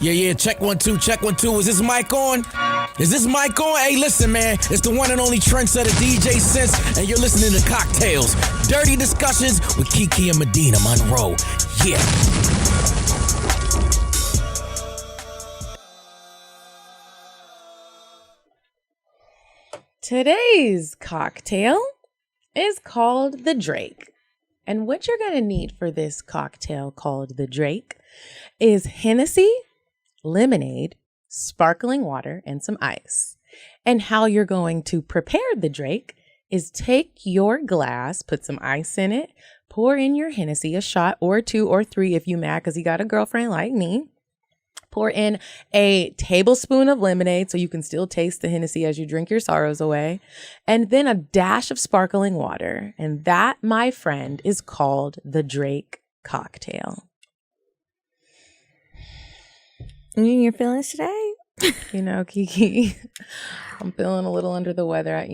Yeah, check 1 2, check 1 2. Is this mic on? Is this mic on? Hey, listen, man. It's the one and only trendsetter DJ Sense, and you're listening to CockTales. Dirty discussions with Kiki and Medinah, Monroe. Yeah. Today's cocktail is called the Drake. And what you're going to need for this cocktail called the Drake is Hennessy, lemonade, sparkling water, and some ice. And how you're going to prepare the Drake is take your glass, put some ice in it, pour in your Hennessy, a shot or 2 or 3 if you mad because you got a girlfriend like me. Pour in a tablespoon of lemonade so you can still taste the Hennessy as you drink your sorrows away. And then a dash of sparkling water. And that, my friend, is called the Drake cocktail. Your feelings today? You know, Kiki, I'm feeling a little under the weather.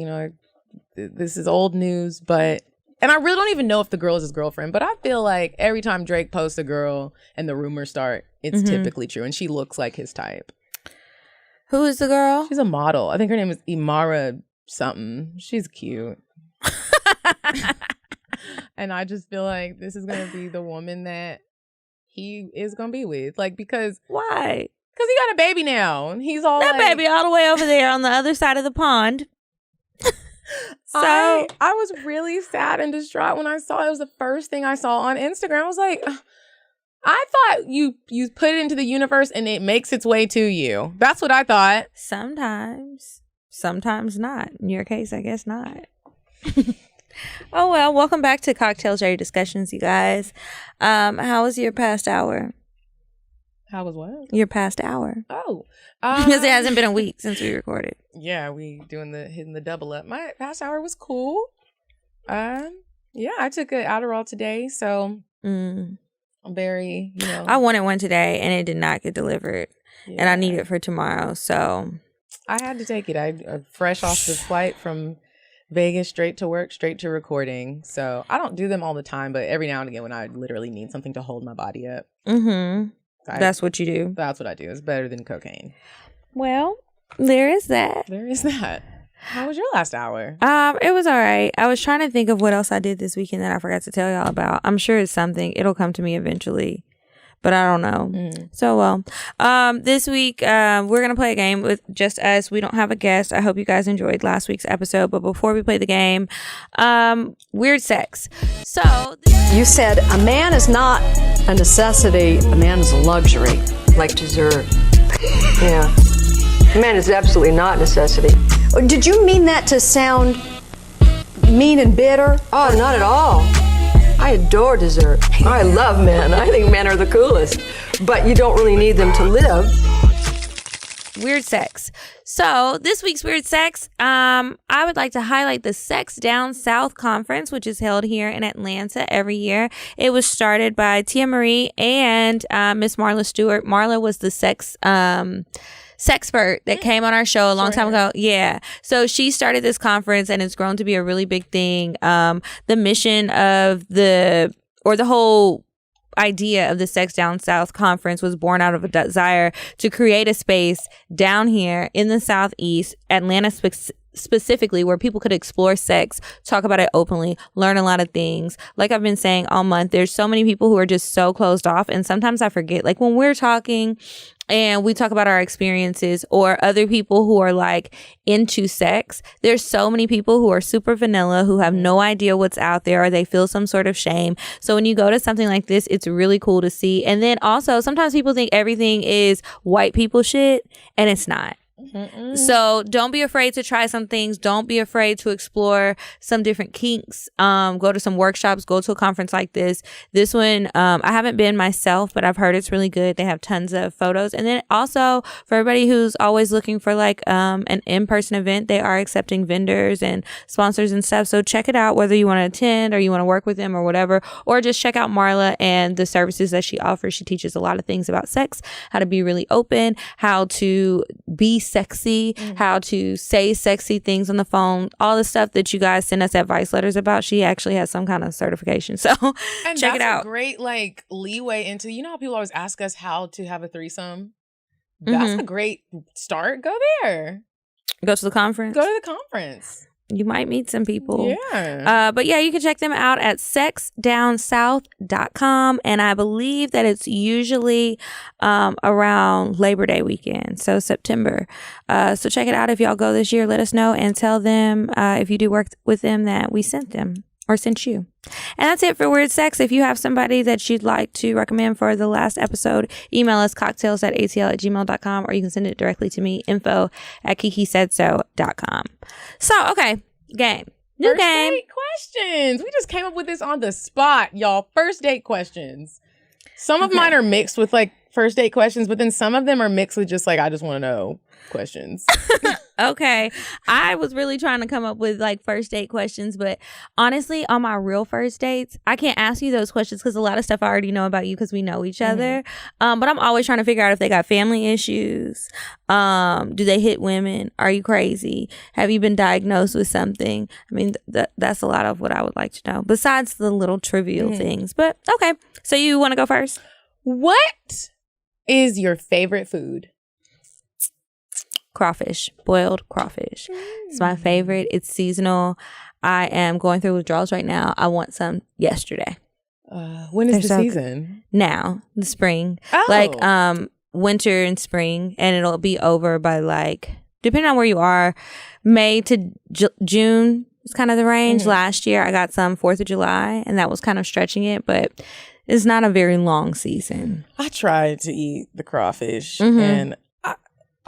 This is old news, but... And I really don't even know if the girl is his girlfriend, but I feel like every time Drake posts a girl and the rumors start, it's typically true. And she looks like his type. Who is the girl? She's a model. I think her name is Imara something. She's cute. And I just feel like this is going to be the woman that he is going to be with. Like, because... Why? Because he got a baby now. And he's all that baby all the way over there on the other side of the pond. So I was really sad and distraught when I saw it. It was the first thing I saw on Instagram. I was like, I thought you put it into the universe and it makes its way to you. That's what I thought. Sometimes not. In your case, I guess not. Oh, well, welcome back to Cocktails Dirty Discussions, you guys. How was your past hour? How was what? Your past hour. Oh. Because it hasn't been a week since we recorded. Yeah, we hitting the double up. My past hour was cool. Yeah, I took an Adderall today, so I'm very, I wanted one today, and it did not get delivered. Yeah. And I need it for tomorrow, so. I had to take it. I fresh off the flight from Vegas, straight to work, straight to recording. So I don't do them all the time, but every now and again when I literally need something to hold my body up. Mm-hmm. That's what you do. That's what I do. It's better than cocaine. Well, there is that. How was your last hour? It was all right. I was trying to think of what else I did this weekend that I forgot to tell y'all about. I'm sure it's something. It'll come to me eventually, but I don't know. So, well, this week, we're going to play a game with just us. We don't have a guest. I hope you guys enjoyed last week's episode. But before we play the game, weird sex. So you said a man is not a necessity. A man is a luxury. Like dessert. Yeah. A man is absolutely not a necessity. Did you mean that to sound mean and bitter? Oh, not at all. I adore dessert. I love men. I think men are the coolest. But you don't really need them to live. Weird sex. So this week's weird sex, I would like to highlight the Sex Down South Conference, which is held here in Atlanta every year. It was started by Tia Marie and Miss Marla Stewart. Marla was the sexpert that came on our show a long time ago. Yeah. So she started this conference and it's grown to be a really big thing. The mission of the whole idea of the Sex Down South Conference was born out of a desire to create a space down here in the Southeast, Atlanta specifically, where people could explore sex, talk about it openly, learn a lot of things. Like I've been saying all month, there's so many people who are just so closed off. And sometimes I forget, like when we're talking and we talk about our experiences or other people who are like into sex, there's so many people who are super vanilla, who have no idea what's out there, or they feel some sort of shame. So when you go to something like this, it's really cool to see. And then also sometimes people think everything is white people shit, and it's not. So don't be afraid to try some things. Don't be afraid to explore some different kinks. Go to some workshops, go to a conference like this. This one, I haven't been myself, but I've heard it's really good. They have tons of photos. And then also for everybody who's always looking for like an in-person event, they are accepting vendors and sponsors and stuff. So check it out, whether you want to attend or you want to work with them or whatever, or just check out Marla and the services that she offers. She teaches a lot of things about sex, how to be really open, how to be sexy, how to say sexy things on the phone, all the stuff that you guys send us advice letters about. She actually has some kind of certification. So and check it out. A great like leeway into, you know how people always ask us how to have a threesome? That's a great start. Go there. Go to the conference. Go to the conference. You might meet some people. Yeah. But yeah, you can check them out at sexdownsouth.com. And I believe that it's usually around Labor Day weekend. So September. So check it out. If y'all go this year, let us know and tell them if you do work with them that we sent them or sent you. And that's it for Weird Sex. If you have somebody that you'd like to recommend for the last episode, email us cocktales@atl@gmail.com, or you can send it directly to me, info@kikisaidso.com. So, okay, game. New First game. date questions. We just came up with this on the spot, y'all. First date questions. Some of mine are mixed with like first date questions, but then some of them are mixed with just like, I just want to know questions. Okay. I was really trying to come up with like first date questions, but honestly, on my real first dates, I can't ask you those questions because a lot of stuff I already know about you because we know each other. But I'm always trying to figure out if they got family issues. Do they hit women? Are you crazy? Have you been diagnosed with something? I mean, that's a lot of what I would like to know besides the little trivial things. But okay. So you want to go first? What is your favorite food? Crawfish, boiled crawfish. It's my favorite. It's seasonal. I am going through withdrawals right now. I want some yesterday. When is They're the so season? Now, the spring. Oh. Like winter and spring, and it'll be over by like, depending on where you are, May to June is kind of the range. Last year I got some 4th of July, and that was kind of stretching it, but it's not a very long season. I tried to eat the crawfish and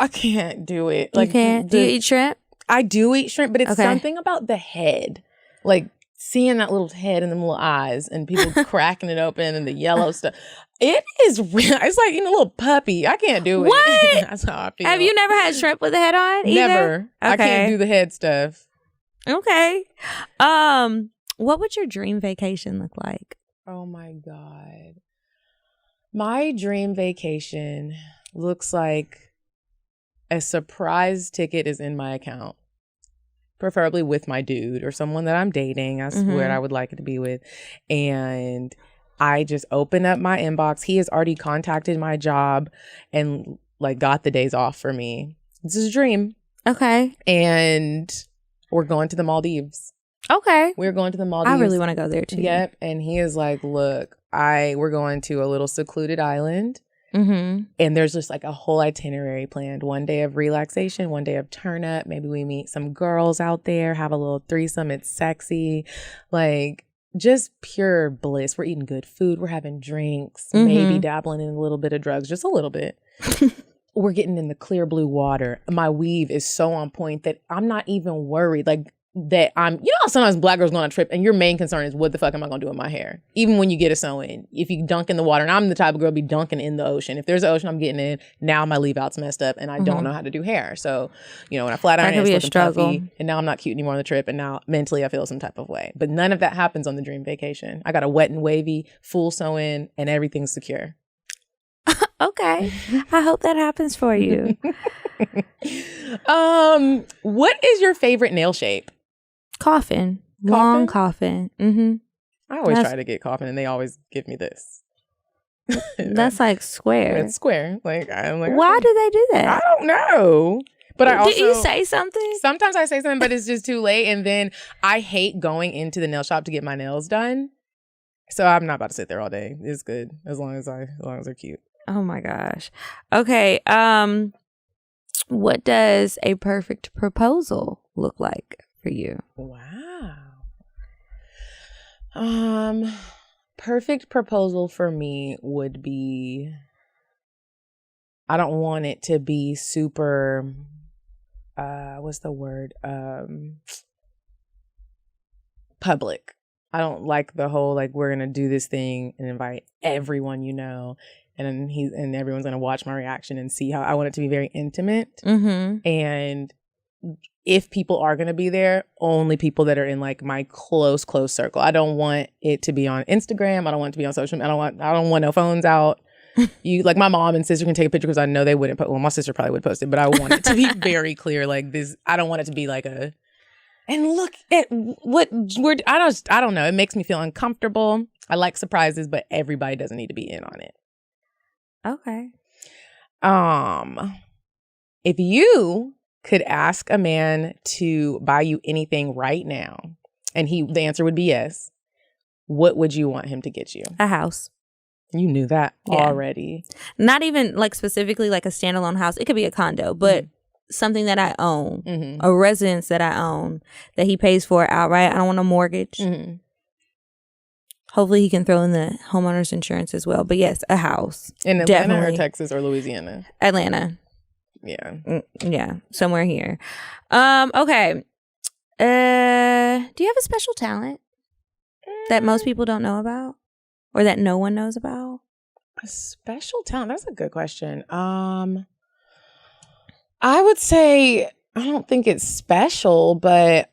I can't do it. Like, you can't? Do you eat shrimp? I do eat shrimp, but it's Okay. something about the head. Like seeing that little head and the little eyes and people cracking it open and the yellow stuff. It is real. It's like eating a little puppy. I can't do it. What? That's how I feel. Have you never had shrimp with the head on either? Never. I Okay. can't do the head stuff. Okay. What would your dream vacation look like? Oh my God. My dream vacation looks like a surprise ticket is in my account, preferably with my dude or someone that I'm dating. That's where I would like it to be with. And I just open up my inbox. He has already contacted my job and like got the days off for me. This is a dream. Okay. And we're going to the Maldives. Okay. We're going to the Maldives. I really want to go there too. Yep. And he is like, look, we're going to a little secluded island. Mm-hmm. And there's just like a whole itinerary planned. One day of relaxation, one day of turn up. Maybe we meet some girls out there, have a little threesome. It's sexy. Like just pure bliss. We're eating good food. We're having drinks, maybe dabbling in a little bit of drugs, just a little bit. We're getting in the clear blue water. My weave is so on point that I'm not even worried. Like that sometimes black girls go on a trip and your main concern is what the fuck am I gonna do with my hair? Even when you get a sew-in, if you dunk in the water, and I'm the type of girl be dunking in the ocean. If there's an ocean, I'm getting in. Now my leave out's messed up and I don't know how to do hair. So, when I flat iron, That could it's be a looking struggle. puffy, and now I'm not cute anymore on the trip, and now mentally I feel some type of way. But none of that happens on the dream vacation. I got a wet and wavy, full sew-in, and everything's secure. Okay. I hope that happens for you. What is your favorite nail shape? Coffin. Long coffin. Mm-hmm. I always try to get coffin, and they always give me this. That's like square. It's square. Like I'm like, Why okay. do they do that? I don't know. But I also Did you say something? Sometimes I say something, but it's just too late, and then I hate going into the nail shop to get my nails done. So I'm not about to sit there all day. It's good as long as they're cute. Oh my gosh. Okay. What does a perfect proposal look like for you? Wow. Perfect proposal for me would be, I don't want it to be super, what's the word? Public. I don't like the whole, like, we're going to do this thing and invite everyone and everyone's going to watch my reaction and see how I want it to be very intimate. Mm-hmm. And if people are going to be there, only people that are in like my close circle. I don't want it to be on Instagram. I don't want it to be on social media. I don't want no phones out. You like my mom and sister can take a picture because I know they wouldn't put. Well, my sister probably would post it, but I want it to be very clear. Like this, I don't want it to be like a. And look at what we're. I don't know. It makes me feel uncomfortable. I like surprises, but everybody doesn't need to be in on it. Okay. If you could ask a man to buy you anything right now, and the answer would be yes, what would you want him to get you? A house. You knew that already. Not even like specifically like a standalone house. It could be a condo, but something that I own, a residence that I own that he pays for outright. I don't want a mortgage. Hopefully he can throw in the homeowner's insurance as well. But yes, a house. In Atlanta Definitely. or Texas or Louisiana? Atlanta. Yeah. Yeah, somewhere here. Okay. Do you have a special talent that most people don't know about or that no one knows about? A special talent? That's a good question. I would say I don't think it's special, but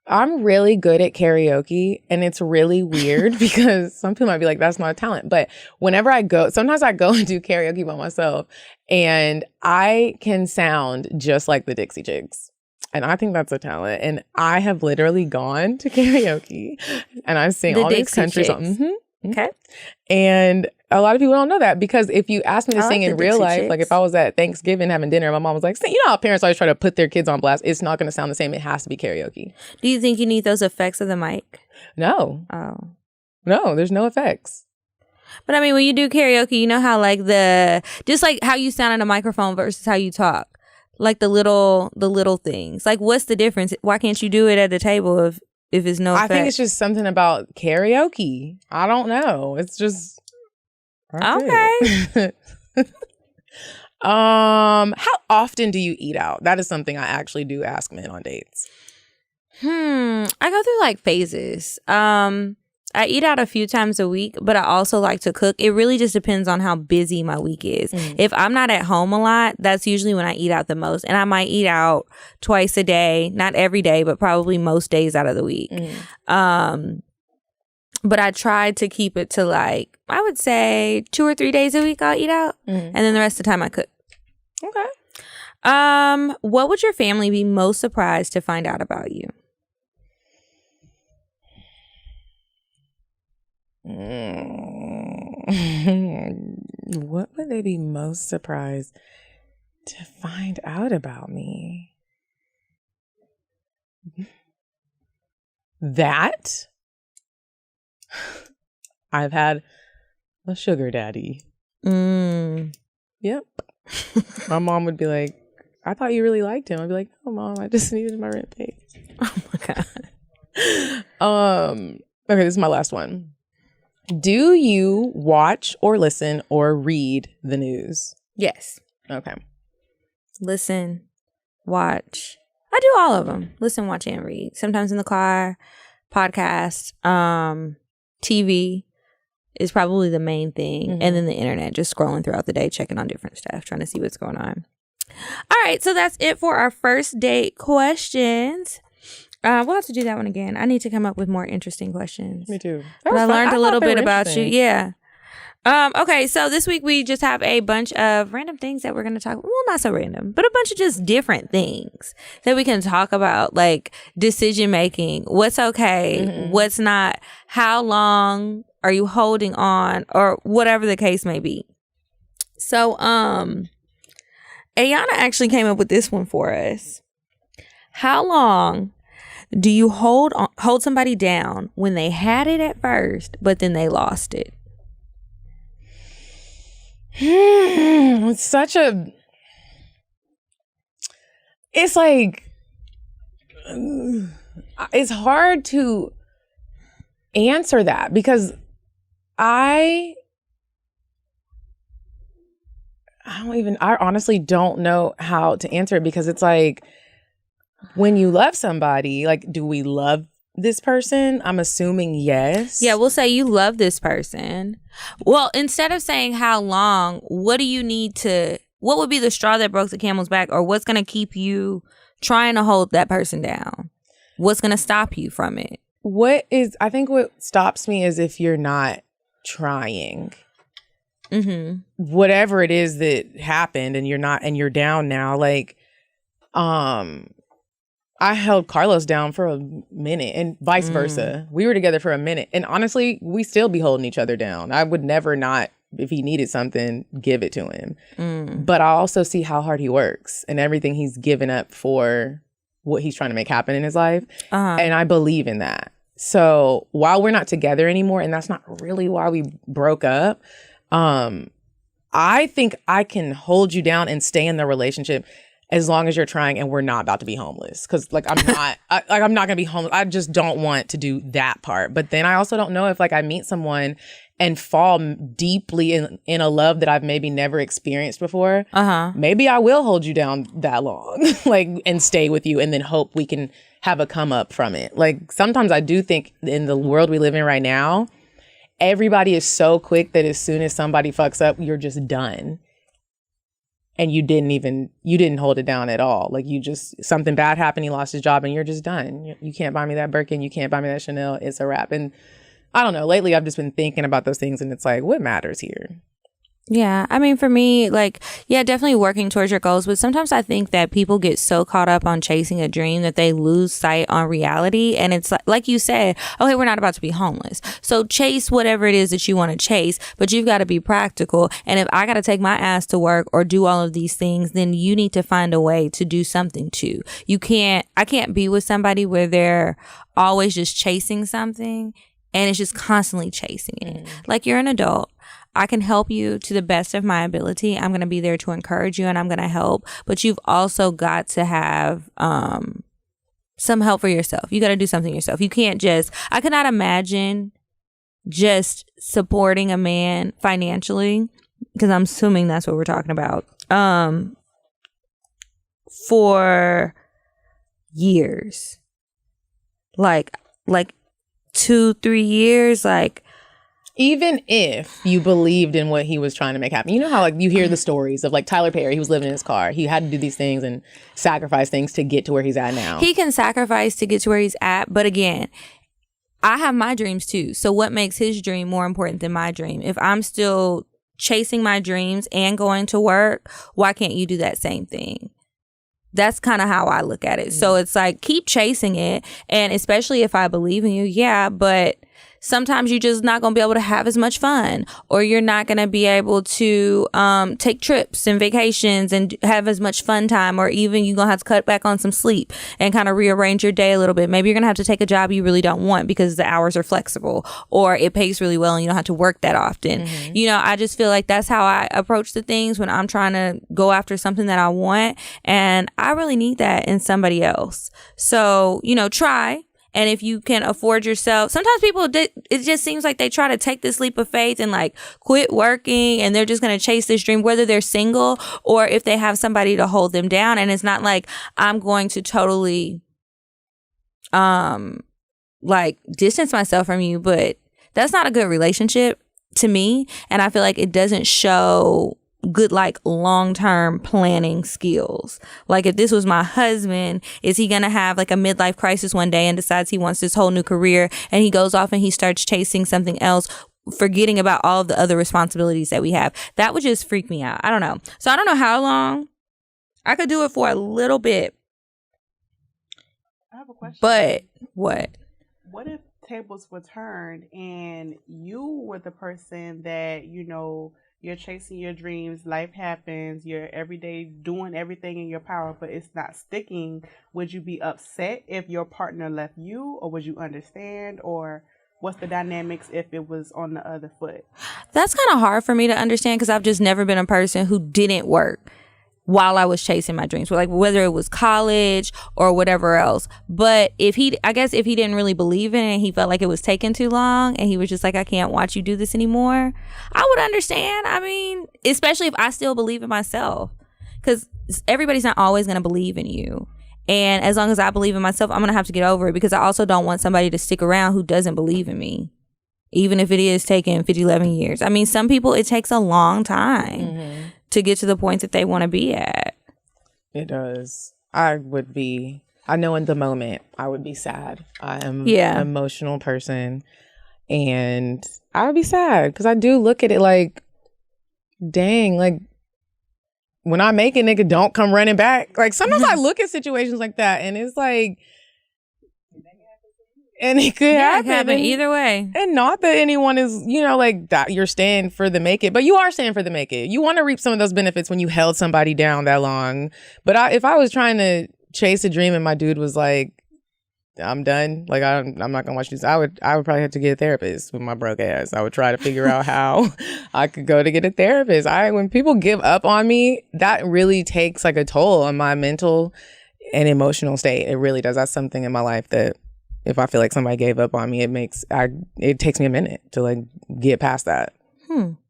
I'm really good at karaoke, and it's really weird because some people might be like, that's not a talent. But whenever sometimes I go and do karaoke by myself, and I can sound just like the Dixie Chicks. And I think that's a talent. And I have literally gone to karaoke, and I sing all these country songs. Okay. And a lot of people don't know that, because if you ask me to sing in real life, like if I was at Thanksgiving having dinner, my mom was like, you know how parents always try to put their kids on blast? It's not going to sound the same. It has to be karaoke. Do you think you need those effects of the mic? No. Oh. No, there's no effects. But I mean, when you do karaoke, you know how like just like how you sound in a microphone versus how you talk. Like the little things. Like what's the difference? Why can't you do it at the table if it's no effect? I think it's just something about karaoke. I don't know. It's just okay. How often do you eat out? That is something I actually do ask men on dates. I go through like phases. I eat out a few times a week, but I also like to cook. It really just depends on how busy my week is. If I'm not at home a lot, that's usually when I eat out the most. And I might eat out twice a day, not every day, but probably most days out of the week. But I try to keep it to like, I would say 2 or 3 days a week I'll eat out. And then the rest of the time I cook. Okay. What would your family be most surprised to find out about you? What would they be most surprised to find out about me? That I've had a sugar daddy. Yep. My mom would be like, I thought you really liked him. I'd be like, oh, Mom, I just needed my rent paid. Oh my God. Okay, this is my last one. Do you watch or listen or read the news? Yes. Okay. Listen, watch. I do all of them. Listen, watch, and read. Sometimes in the car, podcast, TV is probably the main thing. And then the internet, just scrolling throughout the day, checking on different stuff, trying to see what's going on. All right, so that's it for our first date questions. We'll have to do that one again. I need to come up with more interesting questions. Me too. But I learned a little bit about you. Yeah. Okay, so this week we just have a bunch of random things that we're going to talk. Well, not so random, but a bunch of just different things that we can talk about, like decision making, what's okay, what's not, how long are you holding on, or whatever the case may be. So, Ayana actually came up with this one for us. How long do you hold somebody down when they had it at first, but then they lost it? It's like, it's hard to answer that because I honestly don't know how to answer it, because it's like, when you love somebody, like, do we love this person? I'm assuming yes. Yeah, we'll say you love this person. Well, instead of saying how long, what would be the straw that broke the camel's back, or what's going to keep you trying to hold that person down? What's going to stop you from it? I think what stops me is if you're not trying. Whatever it is that happened and you're down now, like, I held Carlos down for a minute and vice versa. We were together for a minute. And honestly, we still be holding each other down. I would never not if he needed something, give it to him. But I also see how hard he works and everything he's given up for what he's trying to make happen in his life. And I believe in that. So while we're not together anymore, and that's not really why we broke up, I think I can hold you down and stay in the relationship as long as you're trying and we're not about to be homeless. Because like I'm not I'm not gonna be homeless. I just don't want to do that part. But then I also don't know if like I meet someone and fall deeply in a love that I've maybe never experienced before. Maybe I will hold you down that long, like, and stay with you and then hope we can have a come up from it. Like sometimes I do think in the world we live in right now, everybody is so quick that as soon as somebody fucks up, you're just done. And you didn't hold it down at all. Like something bad happened, he lost his job and you're just done. You can't buy me that Birkin, you can't buy me that Chanel, it's a wrap. And I don't know, lately I've just been thinking about those things and it's like, what matters here? Yeah, I mean, for me, like, yeah, definitely working towards your goals. But sometimes I think that people get so caught up on chasing a dream that they lose sight on reality. And it's like you said, okay, we're not about to be homeless. So chase whatever it is that you want to chase, but you've got to be practical. And if I got to take my ass to work or do all of these things, then you need to find a way to do something too. I can't be with somebody where they're always just chasing something and it's just constantly chasing it. Like, you're an adult. I can help you to the best of my ability. I'm going to be there to encourage you and I'm going to help. But you've also got to have some help for yourself. You got to do something yourself. You can't I could not imagine just supporting a man financially, because I'm assuming that's what we're talking about, for years. Like 2-3 years, like, even if you believed in what he was trying to make happen. You know how like you hear the stories of like Tyler Perry, he was living in his car. He had to do these things and sacrifice things to get to where he's at now. He can sacrifice to get to where he's at. But again, I have my dreams too. So what makes his dream more important than my dream? If I'm still chasing my dreams and going to work, why can't you do that same thing? That's kind of how I look at it. So it's like, keep chasing it. And especially if I believe in you, yeah, but sometimes you're just not going to be able to have as much fun, or you're not going to be able to take trips and vacations and have as much fun time, or even you're going to have to cut back on some sleep and kind of rearrange your day a little bit. Maybe you're going to have to take a job you really don't want because the hours are flexible, or it pays really well and you don't have to work that often. You know, I just feel like that's how I approach the things when I'm trying to go after something that I want. And I really need that in somebody else. So, you know, try. And if you can afford yourself, sometimes people, it just seems like they try to take this leap of faith and like quit working and they're just going to chase this dream, whether they're single or if they have somebody to hold them down. And it's not like I'm going to totally like distance myself from you, but that's not a good relationship to me. And I feel like it doesn't show good like long-term planning skills. Like, if this was my husband, is he gonna have like a midlife crisis one day and decides he wants this whole new career and he goes off and he starts chasing something else, forgetting about all of the other responsibilities that we have? That would just freak me out. I don't know. So I don't know how long. I could do it for a little bit. I have a question. But what if tables were turned and you were the person that, you know, you're chasing your dreams, life happens, you're every day doing everything in your power, but it's not sticking? Would you be upset if your partner left you, or would you understand? Or what's the dynamics if it was on the other foot? That's kind of hard for me to understand, because I've just never been a person who didn't work while I was chasing my dreams, like whether it was college or whatever else. But if he didn't really believe in it and he felt like it was taking too long and he was just like, I can't watch you do this anymore, I would understand. I mean, especially if I still believe in myself, because everybody's not always going to believe in you. And as long as I believe in myself, I'm going to have to get over it, because I also don't want somebody to stick around who doesn't believe in me, even if it is taking 11 years. I mean, some people, it takes a long time to get to the point that they want to be at. It does. I know in the moment I would be sad. I am an emotional person, and I would be sad because I do look at it like, dang, like when I make it, nigga, don't come running back. Like sometimes I look at situations like that and it's like, And it could Yeah, it happen. can happen either way. And not that anyone is, like that you're staying for the make it, but you are staying for the make it. You want to reap some of those benefits when you held somebody down that long. But if I was trying to chase a dream and my dude was like, I'm done, like I'm not gonna watch this, I would probably have to get a therapist with my broke ass. I would try to figure out how I could go to get a therapist. When people give up on me, that really takes like a toll on my mental and emotional state. It really does. That's something in my life that if I feel like somebody gave up on me, it takes me a minute to like get past that.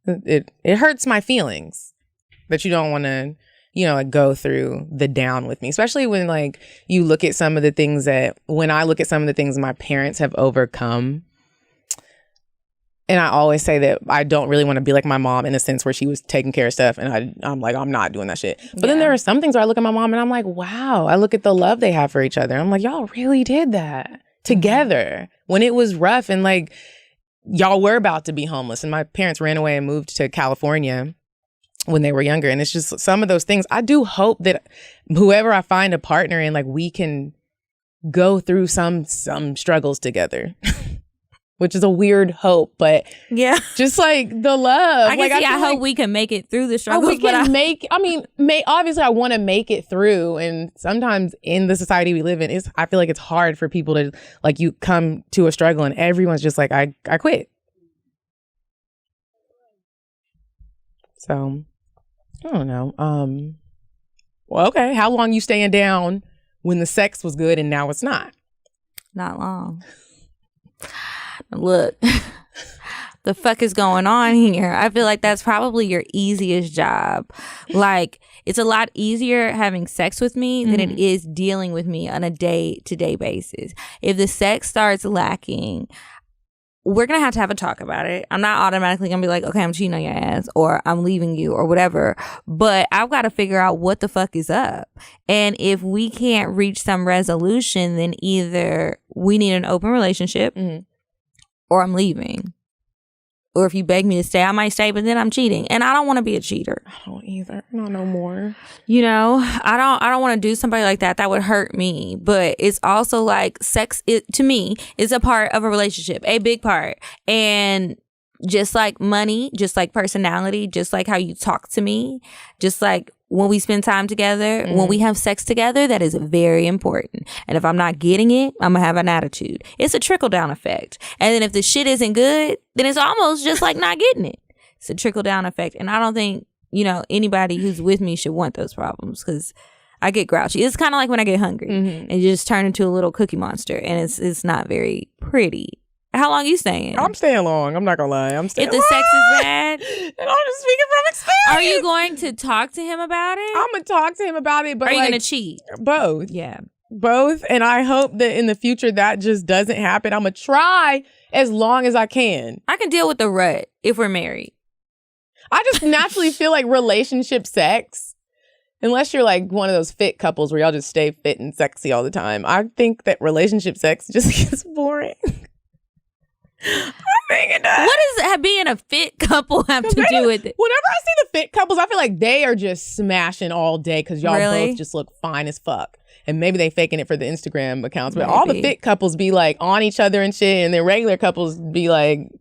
It hurts my feelings that you don't want to, like go through the down with me, especially when like you look at some of the things when I look at some of the things my parents have overcome. And I always say that I don't really want to be like my mom in a sense where she was taking care of stuff. And I'm like, I'm not doing that shit. But then there are some things where I look at my mom and I'm like, wow, I look at the love they have for each other. I'm like, y'all really did that together when it was rough. And like, y'all were about to be homeless. And my parents ran away and moved to California when they were younger. And it's just some of those things. I do hope that whoever I find a partner in, like we can go through some struggles together. Which is a weird hope, but yeah, just like the love. I hope we can make it through the struggles. Obviously I want to make it through. And sometimes in the society we live in, I feel like it's hard for people to, like, you come to a struggle and everyone's just like, I quit. So, I don't know. Well, okay. How long you staying down when the sex was good and now it's not? Not long. Look, the fuck is going on here? I feel like that's probably your easiest job. Like, it's a lot easier having sex with me than it is dealing with me on a day-to-day basis. If the sex starts lacking, we're going to have a talk about it. I'm not automatically going to be like, okay, I'm cheating on your ass or I'm leaving you or whatever. But I've got to figure out what the fuck is up. And if we can't reach some resolution, then either we need an open relationship or I'm leaving. Or if you beg me to stay, I might stay, but then I'm cheating. And I don't want to be a cheater. I don't either. Not no more. I don't want to do somebody like that. That would hurt me. But it's also like sex, to me, is a part of a relationship, a big part. And just like money, just like personality, just like how you talk to me, just like when we spend time together, when we have sex together, that is very important. And if I'm not getting it, I'm going to have an attitude. It's a trickle-down effect. And then if the shit isn't good, then it's almost just like not getting it. It's a trickle-down effect. And I don't think, anybody who's with me should want those problems because I get grouchy. It's kind of like when I get hungry and you just turn into a little cookie monster and it's not very pretty. How long are you staying? I'm staying long. I'm not gonna lie. I'm staying. If the sex is bad, and I'm just speaking from experience. Are you going to talk to him about it? I'm gonna talk to him about it, but are you gonna cheat? Both. Yeah, both. And I hope that in the future that just doesn't happen. I'm gonna try as long as I can. I can deal with the rut if we're married. I just naturally feel like relationship sex, unless you're like one of those fit couples where y'all just stay fit and sexy all the time, I think that relationship sex just gets boring. I think it does. What does being a fit couple have to do with it? Whenever I see the fit couples, I feel like they are just smashing all day because y'all both just look fine as fuck. And maybe they faking it for the Instagram accounts. But all the fit couples be like on each other and shit. And then regular couples be like,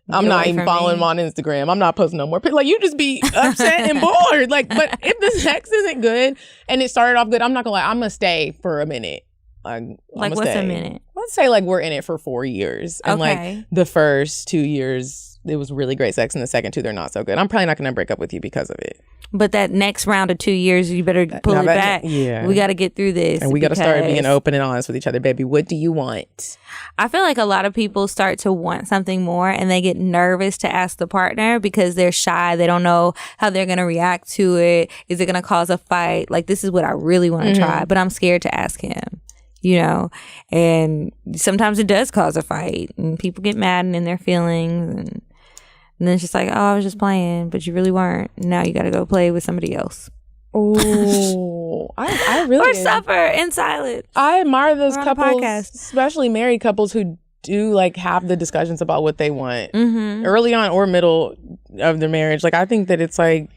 I'm not even following them on Instagram. I'm not posting no more. Like, you just be upset and bored. Like, but if the sex isn't good and it started off good, I'm not gonna lie, I'm gonna stay for a minute. Like what's a minute? Let's say like we're in it for 4 years. And like the first 2 years, it was really great sex. And the second 2, they're not so good. I'm probably not going to break up with you because of it. But that next round of 2 years, you better pull it back. Yeah. We got to get through this. And we got to start being open and honest with each other. Baby, what do you want? I feel like a lot of people start to want something more and they get nervous to ask the partner because they're shy. They don't know how they're going to react to it. Is it going to cause a fight? Like, this is what I really want to try, but I'm scared to ask him. And sometimes it does cause a fight and people get mad and in their feelings and then it's just like, oh, I was just playing, but you really weren't. Now you got to go play with somebody else. Oh, I really or suffer in silence. I admire those couples, especially married couples who do like have the discussions about what they want early on or middle of their marriage. Like, I think that it's like,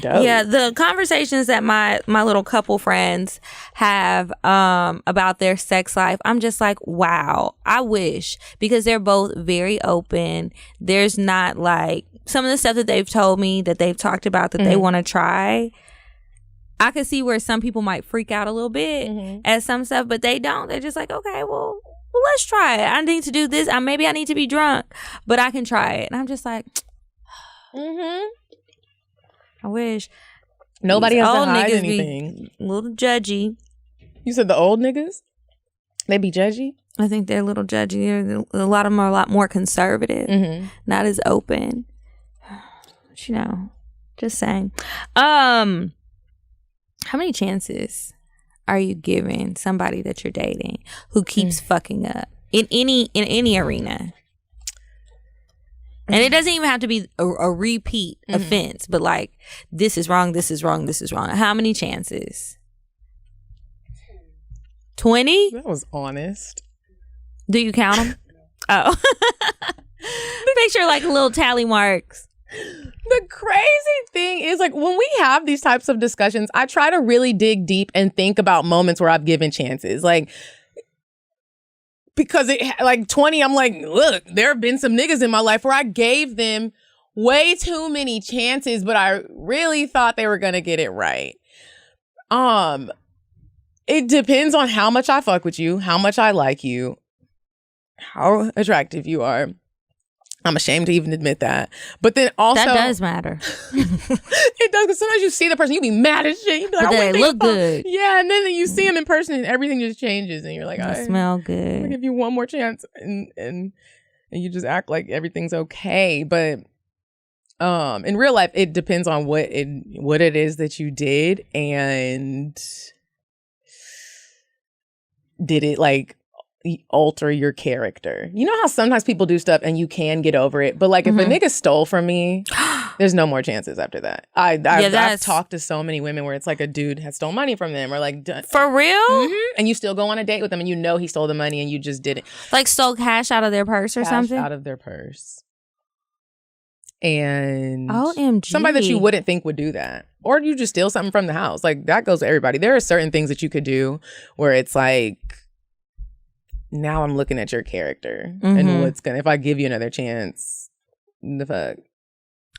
dope. Yeah, the conversations that my little couple friends have about their sex life, I'm just like, wow, I wish, because they're both very open. There's not like some of the stuff that they've told me that they've talked about that they want to try. I could see where some people might freak out a little bit at some stuff, but they don't. They're just like, okay, well, let's try it. I need to do this. Maybe I need to be drunk, but I can try it. And I'm just like, I wish. Nobody has to old hide niggas anything. be a little judgy. You said the old niggas? They be judgy? I think they're a little judgy. A lot of them are a lot more conservative, not as open. But, you know, just saying. How many chances are you giving somebody that you're dating who keeps fucking up in any arena? And it doesn't even have to be a repeat offense, but like, this is wrong, this is wrong, this is wrong. How many chances? 20? That was honest. Do you count them? Oh. Picture like little tally marks. The crazy thing is, like, when we have these types of discussions, I try to really dig deep and think about moments where I've given chances. Like, because like 20, I'm like, look, there have been some niggas in my life where I gave them way too many chances, but I really thought they were gonna get it right. It depends on how much I fuck with you, how much I like you, how attractive you are. I'm ashamed to even admit that. But then also... That does matter. It does, because sometimes you see the person, you be mad as shit. You be like, but they look good. Yeah, and then you see them in person and everything just changes. And you're like, I smell good. I'm going to give you one more chance. And you just act like everything's okay. But in real life, it depends on what it is that you did. And did it like... alter your character. You know how sometimes people do stuff and you can get over it, but like if a nigga stole from me, there's no more chances after that. I've talked to so many women where it's like a dude has stole money from them or like for real, and you still go on a date with them and you know he stole the money and you just didn't, like stole cash out of their purse or something, out of their purse. And OMG, somebody that you wouldn't think would do that, or you just steal something from the house. Like that goes to everybody. There are certain things that you could do where it's like, now I'm looking at your character and what's gonna, if I give you another chance, the fuck,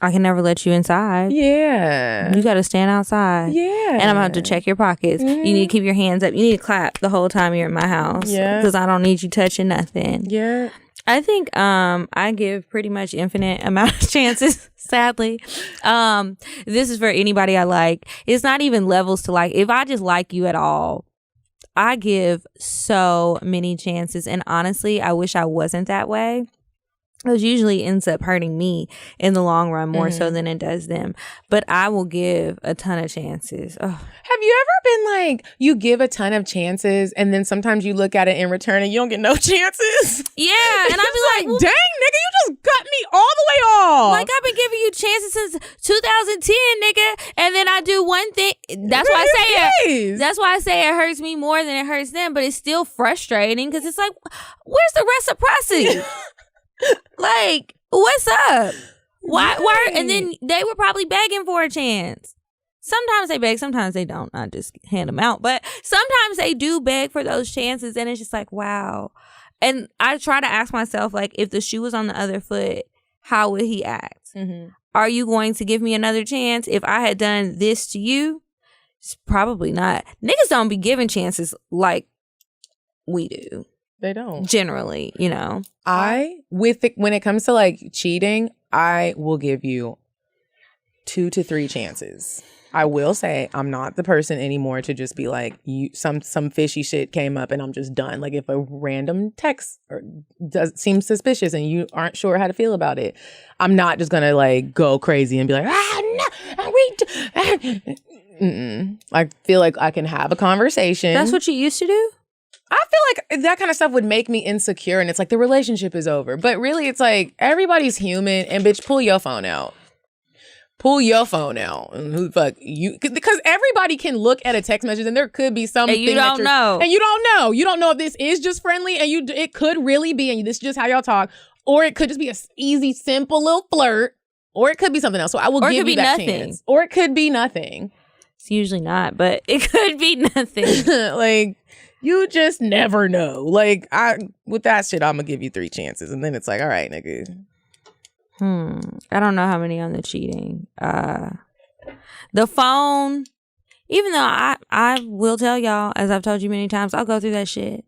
I can never let you inside. Yeah, you gotta stand outside. Yeah, and I'm gonna have to check your pockets. You need to keep your hands up. You need to clap the whole time you're in my house. Yeah, because I don't need you touching nothing. Yeah, I think I give pretty much infinite amount of chances. Sadly, this is for anybody I like. It's not even levels to like. If I just like you at all, I give so many chances, and honestly, I wish I wasn't that way. It usually ends up hurting me in the long run more so than it does them. But I will give a ton of chances. Ugh. Have you ever been like, you give a ton of chances and then sometimes you look at it in return and you don't get no chances? Yeah, and I'd be like, dang, nigga, you just cut me all the way off. Like, I've been giving you chances since 2010, nigga, and then I do one thing. That's why I say it hurts me more than it hurts them, but it's still frustrating because it's like, where's the reciprocity? Like, what's up? Why? And then they were probably begging for a chance. Sometimes they beg, sometimes they don't. I just hand them out. But sometimes they do beg for those chances, and it's just like, wow. And I try to ask myself, like, if the shoe was on the other foot, how would he act? Are you going to give me another chance if I had done this to you? It's probably not. Niggas don't be giving chances like we do. They don't. Generally, you know. When it comes to like cheating, I will give you 2 to 3 chances. I will say I'm not the person anymore to just be like, some fishy shit came up and I'm just done. Like if a random text seems suspicious and you aren't sure how to feel about it, I'm not just gonna like go crazy and be like, I feel like I can have a conversation. That's what you used to do? I feel like that kind of stuff would make me insecure and it's like the relationship is over. But really it's like everybody's human and bitch, pull your phone out. Pull your phone out. And who the fuck you? Because everybody can look at a text message and there could be something and you don't know. And you don't know. You don't know if this is just friendly and it could really be and this is just how y'all talk. Or it could just be a easy, simple little flirt. Or it could be something else. So I will give you that chance. Or it could be nothing. It's usually not, but it could be nothing. Like, you just never know. Like, with that shit, I'm gonna give you 3 chances, and then it's like, all right, nigga. I don't know how many on the cheating. The phone. Even though I will tell y'all, as I've told you many times, I'll go through that shit.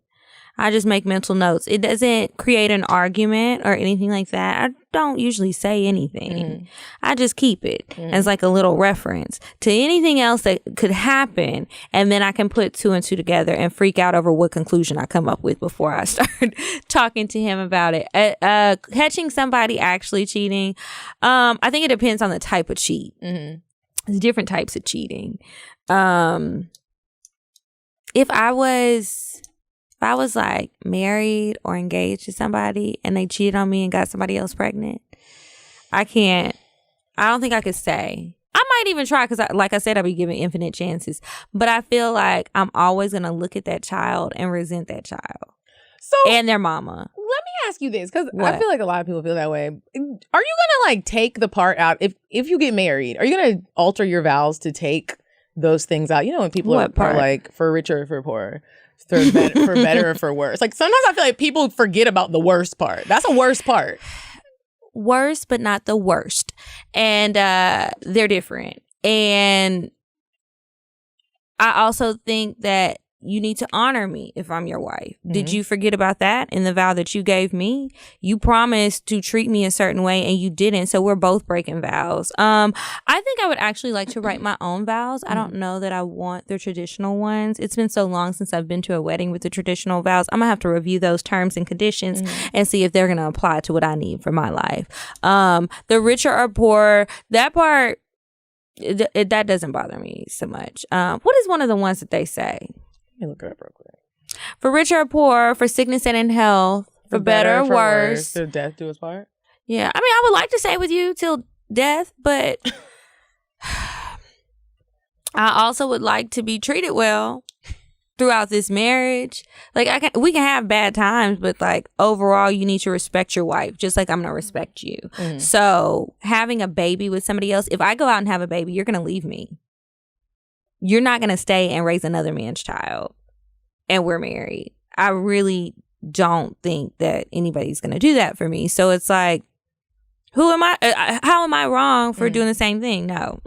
I just make mental notes. It doesn't create an argument or anything like that. I don't usually say anything. I just keep it as like a little reference to anything else that could happen. And then I can put 2 and 2 together and freak out over what conclusion I come up with before I start talking to him about it. Catching somebody actually cheating, I think it depends on the type of cheat. There's different types of cheating. If I was like married or engaged to somebody and they cheated on me and got somebody else pregnant, I don't think I could say. I might even try because, like I said, I'll be giving infinite chances. But I feel like I'm always going to look at that child and resent that child. And their mama. Let me ask you this, because I feel like a lot of people feel that way. Are you going to like take the part out, if you get married, are you going to alter your vows to take those things out? You know, when people are like, for richer or for poorer. For better or for worse. Like, sometimes I feel like people forget about the worst part. That's a worst part. Worst, but not the worst. And they're different. And I also think that you need to honor me if I'm your wife. Did you forget about that in the vow that you gave me? You promised to treat me a certain way and you didn't. So we're both breaking vows. I think I would actually like to write my own vows. I don't know that I want the traditional ones. It's been so long since I've been to a wedding with the traditional vows. I'm gonna have to review those terms and conditions and see if they're gonna apply to what I need for my life. The richer or poor, that part, that doesn't bother me so much. What is one of the ones that they say? Let me look it up real quick. For richer or poor, for sickness and in health, for better or worse. Till death do us part? Yeah. I mean, I would like to stay with you till death, but I also would like to be treated well throughout this marriage. Like, we can have bad times, but like overall, you need to respect your wife, just like I'm going to respect you. So having a baby with somebody else, if I go out and have a baby, you're going to leave me. You're not going to stay and raise another man's child and we're married. I really don't think that anybody's going to do that for me. So it's like, how am I wrong for doing the same thing? No.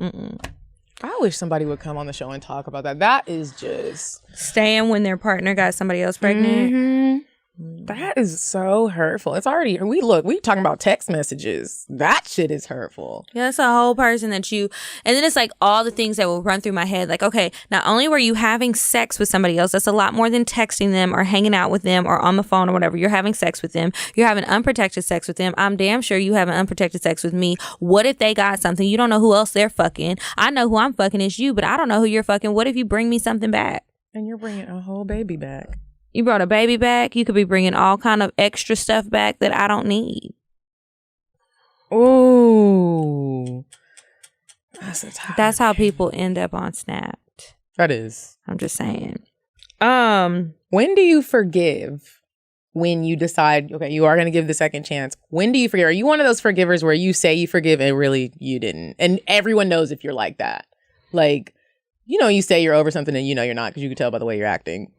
I wish somebody would come on the show and talk about that. That is just... Staying when their partner got somebody else pregnant. That is so hurtful. It's already... we talking about text messages. That shit is hurtful. Yeah, that's a whole person that you... And then it's like all the things that will run through my head. Like, okay, not only were you having sex with somebody else, that's a lot more than texting them or hanging out with them or on the phone or whatever. You're having sex with them. You're having unprotected sex with them. I'm damn sure you having unprotected sex with me. What if they got something? You don't know who else they're fucking. I know who I'm fucking is you, but I don't know who you're fucking. What if you bring me something back? And you're bringing a whole baby back. You brought a baby back. You could be bringing all kind of extra stuff back that I don't need. Ooh. That's how people end up on Snapped. That is. I'm just saying. When do you forgive? When you decide, okay, you are going to give the second chance. When do you forgive? Are you one of those forgivers where you say you forgive and really you didn't? And everyone knows if you're like that. Like, you know, you say you're over something and you know you're not because you can tell by the way you're acting.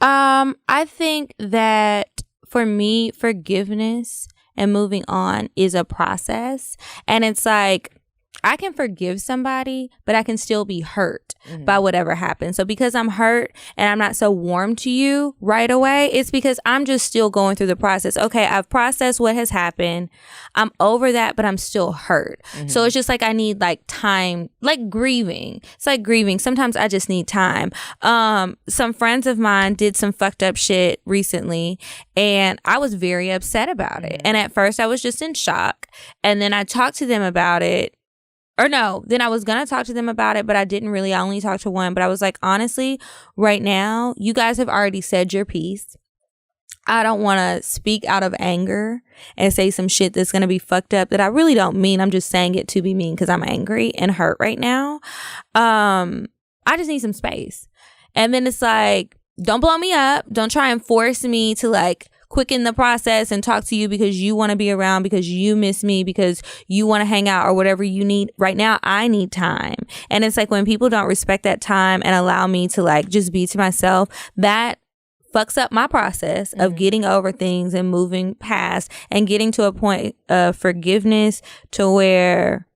I think that for me, forgiveness and moving on is a process. And it's like, I can forgive somebody, but I can still be hurt by whatever happened. So because I'm hurt and I'm not so warm to you right away, it's because I'm just still going through the process. Okay, I've processed what has happened. I'm over that, but I'm still hurt. So it's just like I need like time, like grieving. It's like grieving. Sometimes I just need time. Some friends of mine did some fucked up shit recently and I was very upset about it. And at first I was just in shock. And then I talked to them about it. Or no, then I was going to talk to them about it, but I didn't really. I only talked to one. But I was like, honestly, right now, you guys have already said your piece. I don't want to speak out of anger and say some shit that's going to be fucked up that I really don't mean. I'm just saying it to be mean because I'm angry and hurt right now. I just need some space. And then it's like, don't blow me up. Don't try and force me to like quicken the process and talk to you because you want to be around, because you miss me, because you want to hang out or whatever you need. Right now, I need time. And it's like when people don't respect that time and allow me to like just be to myself, that fucks up my process of getting over things and moving past and getting to a point of forgiveness to where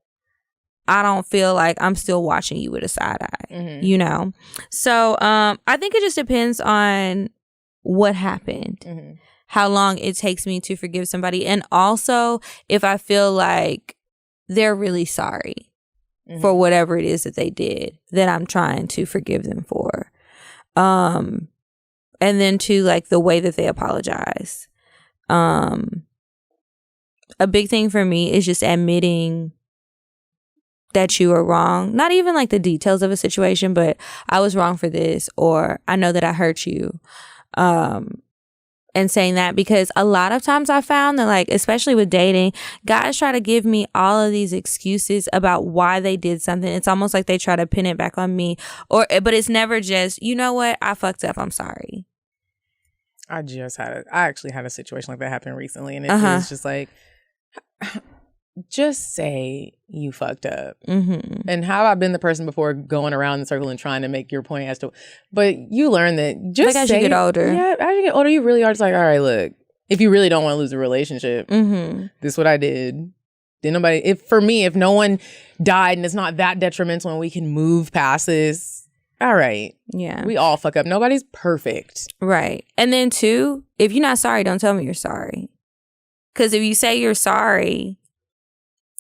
I don't feel like I'm still watching you with a side eye, you know? So I think it just depends on what happened, how long it takes me to forgive somebody, and also if I feel like they're really sorry for whatever it is that they did that I'm trying to forgive them for. And then to like the way that they apologize. A big thing for me is just admitting that you are wrong. Not even like the details of a situation, but I was wrong for this, or I know that I hurt you. And saying that, because a lot of times I found that, like, especially with dating, guys try to give me all of these excuses about why they did something. It's almost like they try to pin it back on me, but it's never just, you know what, I fucked up, I'm sorry. I actually had a situation like that happen recently, and it was just like, just say you fucked up. And how have I been the person before going around in the circle and trying to make your point as to, but you learn that just like as you get older. Yeah, as you get older, you really are just like, all right, look, if you really don't want to lose a relationship, this is what I did. Did nobody, if no one died and it's not that detrimental and we can move past this, all right. Yeah. We all fuck up. Nobody's perfect. Right. And then two, if you're not sorry, don't tell me you're sorry. Because if you say you're sorry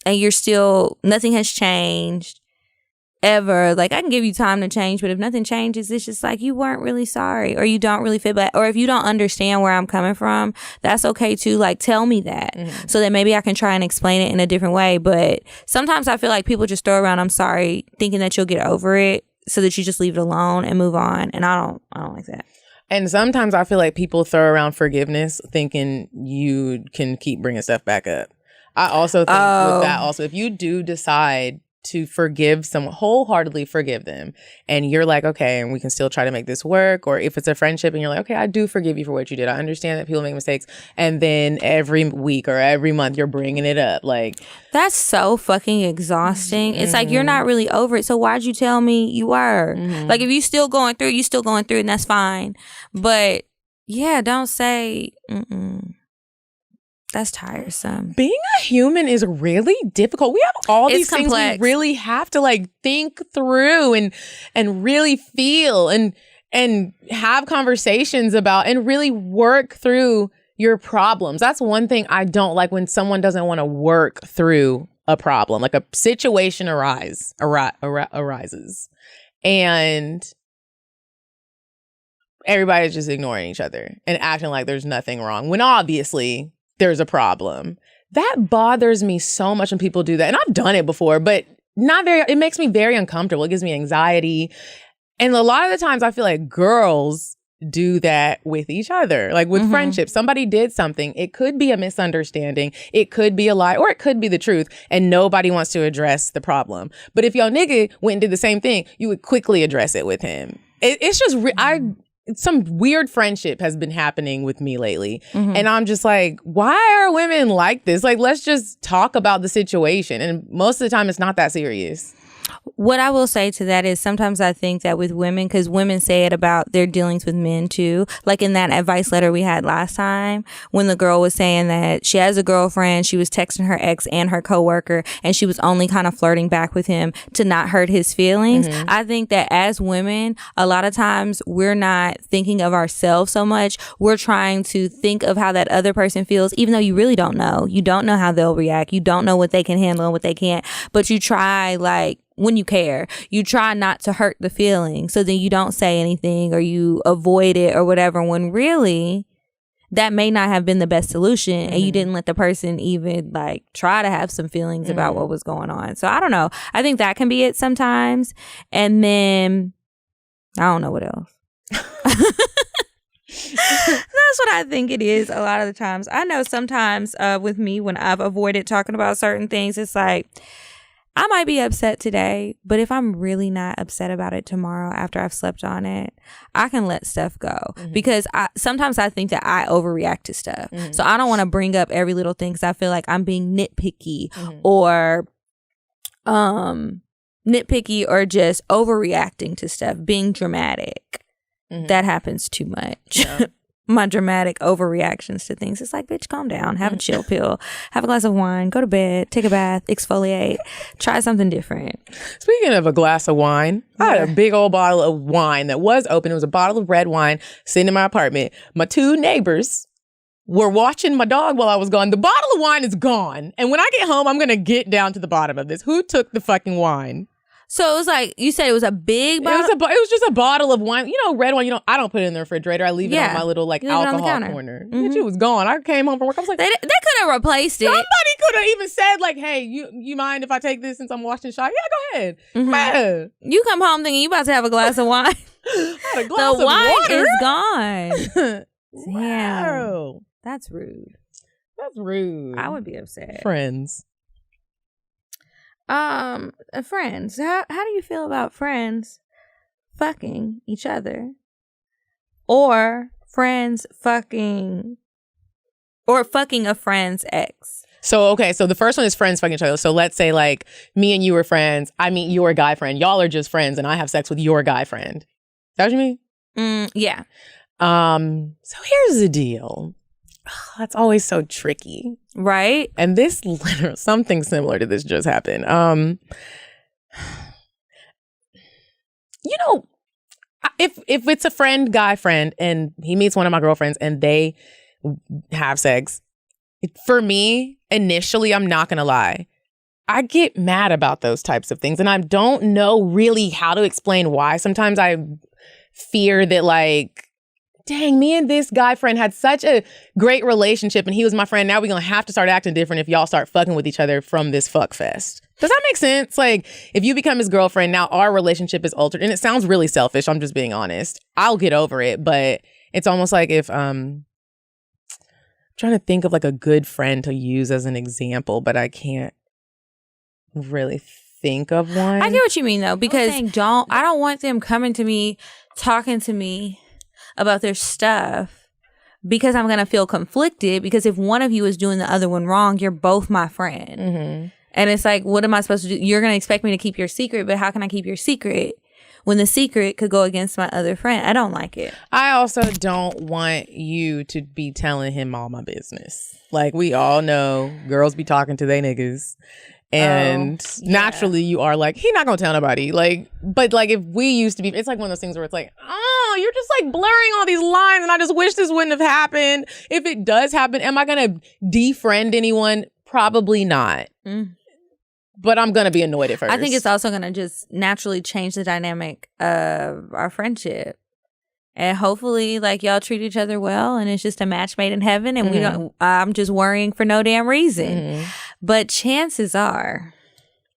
and you're still, nothing has changed ever, like I can give you time to change, but if nothing changes, it's just like you weren't really sorry, or you don't really feel bad, or if you don't understand where I'm coming from, that's okay too. Like tell me that so that maybe I can try and explain it in a different way. But sometimes I feel like people just throw around I'm sorry thinking that you'll get over it so that you just leave it alone and move on, and I don't like that. And sometimes I feel like people throw around forgiveness thinking you can keep bringing stuff back up. I also think with that also, if you do decide to forgive someone, wholeheartedly forgive them, and you're like, okay, and we can still try to make this work, or if it's a friendship and you're like, okay, I do forgive you for what you did. I understand that people make mistakes, and then every week or every month you're bringing it up. Like, that's so fucking exhausting. It's like you're not really over it, so why'd you tell me you were? Like if you're still going through, and that's fine. But yeah, don't say that's tiresome. Being a human is really difficult. We have all these things complex. we really have to like think through and really feel and have conversations about and really work through your problems. That's one thing I don't like, when someone doesn't want to work through a problem, like a situation arises and everybody's just ignoring each other and acting like there's nothing wrong when obviously there's a problem. That bothers me so much when people do that. And I've done it before, but it makes me very uncomfortable. It gives me anxiety. And a lot of the times I feel like girls do that with each other, like with friendships. Somebody did something. It could be a misunderstanding. It could be a lie, or it could be the truth. And nobody wants to address the problem. But if your nigga went and did the same thing, you would quickly address it with him. It's just, some weird friendship has been happening with me lately. And I'm just like, why are women like this? Like, let's just talk about the situation. And most of the time it's not that serious. What I will say to that is sometimes I think that with women, because women say it about their dealings with men too, like in that advice letter we had last time, when the girl was saying that she has a girlfriend, she was texting her ex and her coworker, and she was only kind of flirting back with him to not hurt his feelings. I think that as women, a lot of times we're not thinking of ourselves so much. We're trying to think of how that other person feels, even though you really don't know. You don't know how they'll react. You don't know what they can handle and what they can't. But you try, like, when you care, you try not to hurt the feeling, so then you don't say anything or you avoid it or whatever, when really that may not have been the best solution, and you didn't let the person even like try to have some feelings about what was going on. So I don't know. I think that can be it sometimes. And then I don't know what else. That's what I think it is a lot of the times. I know sometimes with me, when I've avoided talking about certain things, it's like, I might be upset today, but if I'm really not upset about it tomorrow after I've slept on it, I can let stuff go. Because sometimes I think that I overreact to stuff. So I don't want to bring up every little thing because I feel like I'm being nitpicky or just overreacting to stuff, being dramatic. That happens too much. Yeah. My dramatic overreactions to things. It's like, bitch, calm down. Have a chill pill. Have a glass of wine. Go to bed. Take a bath. Exfoliate. Try something different. Speaking of a glass of wine, I had a big old bottle of wine that was open. It was a bottle of red wine sitting in my apartment. My two neighbors were watching my dog while I was gone. The bottle of wine is gone. And when I get home, I'm going to get down to the bottom of this. Who took the fucking wine? So it was like, you said it was a big bottle? It was just a bottle of wine. You know, red wine, I don't put it in the refrigerator. I leave it on my little alcohol corner. Bitch, it was gone. I came home from work. I was like, they could have replaced it. Somebody could have even said like, hey, you mind if I take this since I'm washing shot? Yeah, go ahead. Man. You come home thinking you about to have a glass of wine. I had a glass of wine water. Is gone. Damn. Wow. That's rude. That's rude. I would be upset. Friends. Friends. How do you feel about friends fucking each other? Or friends fucking a friend's ex? So, okay, so the first one is friends fucking each other. So let's say like me and you are friends. I meet your guy friend. Y'all are just friends and I have sex with your guy friend. Is that what you mean? Yeah. So here's the deal. Oh, that's always so tricky. Right? And this something similar to this just happened. If it's a guy friend, and he meets one of my girlfriends and they have sex, for me, initially, I'm not going to lie, I get mad about those types of things. And I don't know really how to explain why. Sometimes I fear that like, dang, me and this guy friend had such a great relationship and he was my friend. Now we're going to have to start acting different if y'all start fucking with each other from this fuck fest. Does that make sense? Like, if you become his girlfriend, now our relationship is altered. And it sounds really selfish. I'm just being honest. I'll get over it. But it's almost like if, I'm trying to think of like a good friend to use as an example, but I can't really think of one. I get what you mean though, because I don't want them coming to me, talking to me about their stuff because I'm going to feel conflicted, because if one of you is doing the other one wrong, you're both my friend. And it's like, what am I supposed to do? You're going to expect me to keep your secret, but how can I keep your secret when the secret could go against my other friend? I don't like it. I also don't want you to be telling him all my business. Like, we all know girls be talking to they niggas. And naturally you are like, he not gonna tell nobody. Like, but like if we used to be, it's like one of those things where it's like, oh, you're just like blurring all these lines and I just wish this wouldn't have happened. If it does happen, am I gonna defriend anyone? Probably not. But I'm gonna be annoyed at first. I think it's also gonna just naturally change the dynamic of our friendship. And hopefully, like, y'all treat each other well and it's just a match made in heaven and we don't, I'm just worrying for no damn reason. But chances are,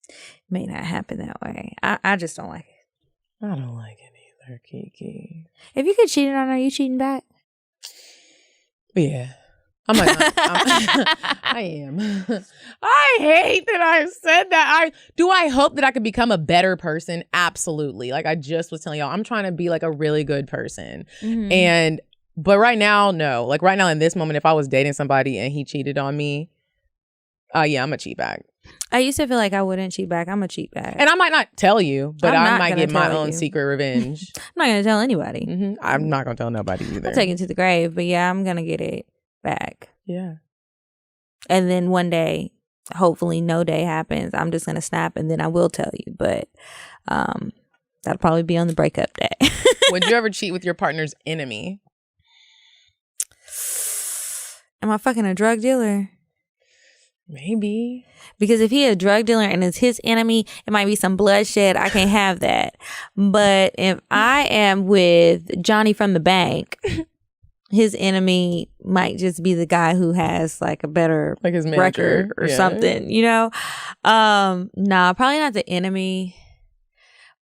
it may not happen that way. I just don't like it. I don't like it either, Kiki. If you get cheated on, are you cheating back? Yeah. I am. I hate that I said that. I hope that I could become a better person? Absolutely. Like I just was telling y'all, I'm trying to be like a really good person. But right now, no. Like right now in this moment, if I was dating somebody and he cheated on me, yeah, I'm a cheat back. I used to feel like I wouldn't cheat back. I'm a cheat back. And I might not tell you, but I might get my own secret revenge. I'm not going to tell anybody. I'm not going to tell nobody either. I'll take it to the grave, but yeah, I'm going to get it back. Yeah. And then one day, hopefully no day happens, I'm just gonna snap and then I will tell you. But that'll probably be on the breakup day. Would you ever cheat with your partner's enemy? Am I fucking a drug dealer? Maybe. Because if he a drug dealer and it's his enemy, it might be some bloodshed. I can't have that. But if I am with Johnny from the bank, his enemy might just be the guy who has like a better like his record or something, you know? Nah, probably not the enemy,